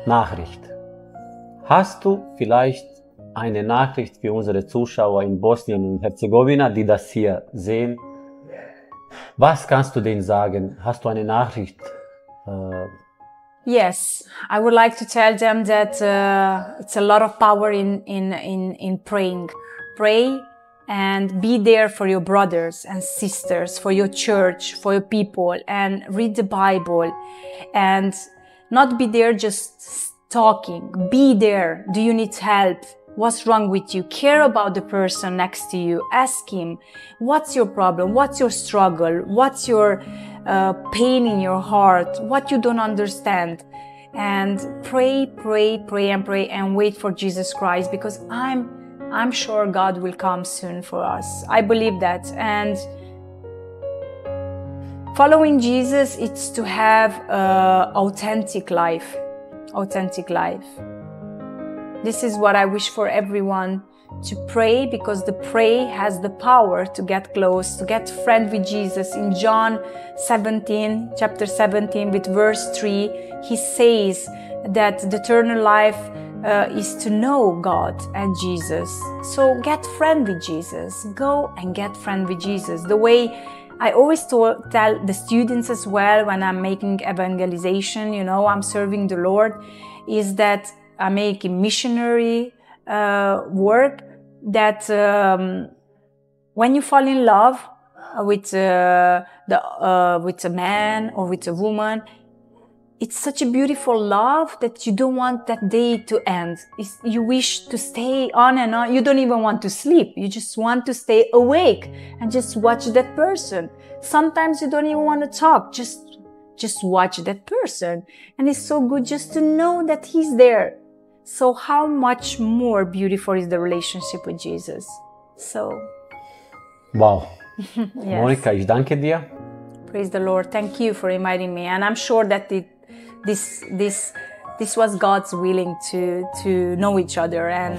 Nachricht. Hast du vielleicht eine Nachricht für unsere Zuschauer in Bosnien und Herzegowina, die das hier sehen? Was kannst du denen sagen? Hast du eine Nachricht? Yes, I would like to tell them that it's a lot of power in praying. Pray and be there for your brothers and sisters, for your church, for your people, and read the Bible. And Not be there just talking. Be there. Do you need help? What's wrong with you? Care about the person next to you. Ask him, what's your problem? What's your struggle? What's your pain in your heart? What you don't understand? And pray, pray, pray, and pray, and wait for Jesus Christ, because I'm sure God will come soon for us. I believe that. And following Jesus, it's to have authentic life. Authentic life. This is what I wish for everyone, to pray, because the pray has the power to get close, to get friend with Jesus. In John 17, chapter 17, with verse 3, he says that the eternal life is to know God and Jesus. So get friend with Jesus. Go and get friend with Jesus. The way I always tell the students as well when I'm making evangelization, you know, I'm serving the Lord, is that I'm making missionary work, that when you fall in love with a man or with a woman, it's such a beautiful love that you don't want that day to end. You wish to stay on and on. You don't even want to sleep. You just want to stay awake and just watch that person. Sometimes you don't even want to talk. Just watch that person. And it's so good just to know that he's there. So how much more beautiful is the relationship with Jesus? So. Wow. Yes. Monika, ich danke dir. Praise the Lord. Thank you for reminding me. And I'm sure that this was God's willing to know each other. And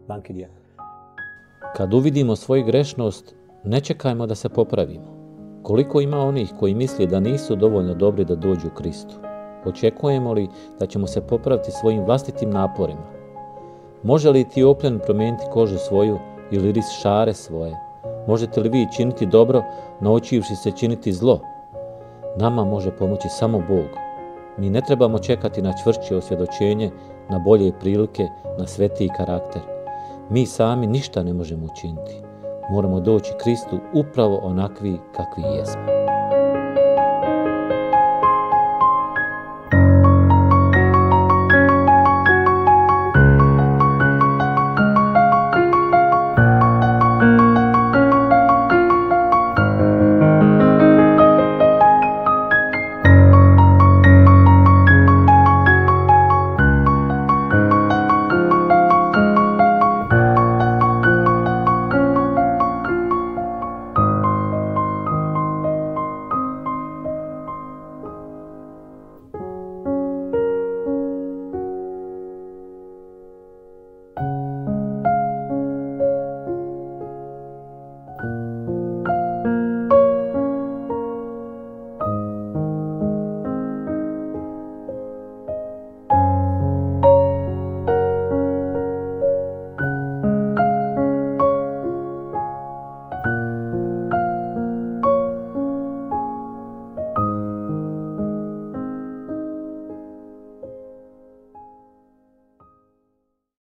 Danke dir. Kad uvidimo svoju grešnost, ne čekajmo da se popravimo. Koliko ima onih koji misle da nisu dovoljno dobri da dođu Kristu? Očekujemo li da ćemo se popraviti svojim vlastitim naporima? Može li ti opljen promijeniti kožu svoju ili ris šare svoje? Možete li vi činiti dobro, naučivši se činiti zlo? Nama može pomoći samo Bog. Mi ne trebamo čekati na čvršće osvjedočenje, na bolje prilike, na svetiji karakter. Mi sami ništa ne možemo učiniti. Moramo doći Kristu upravo onakvi kakvi jesmo.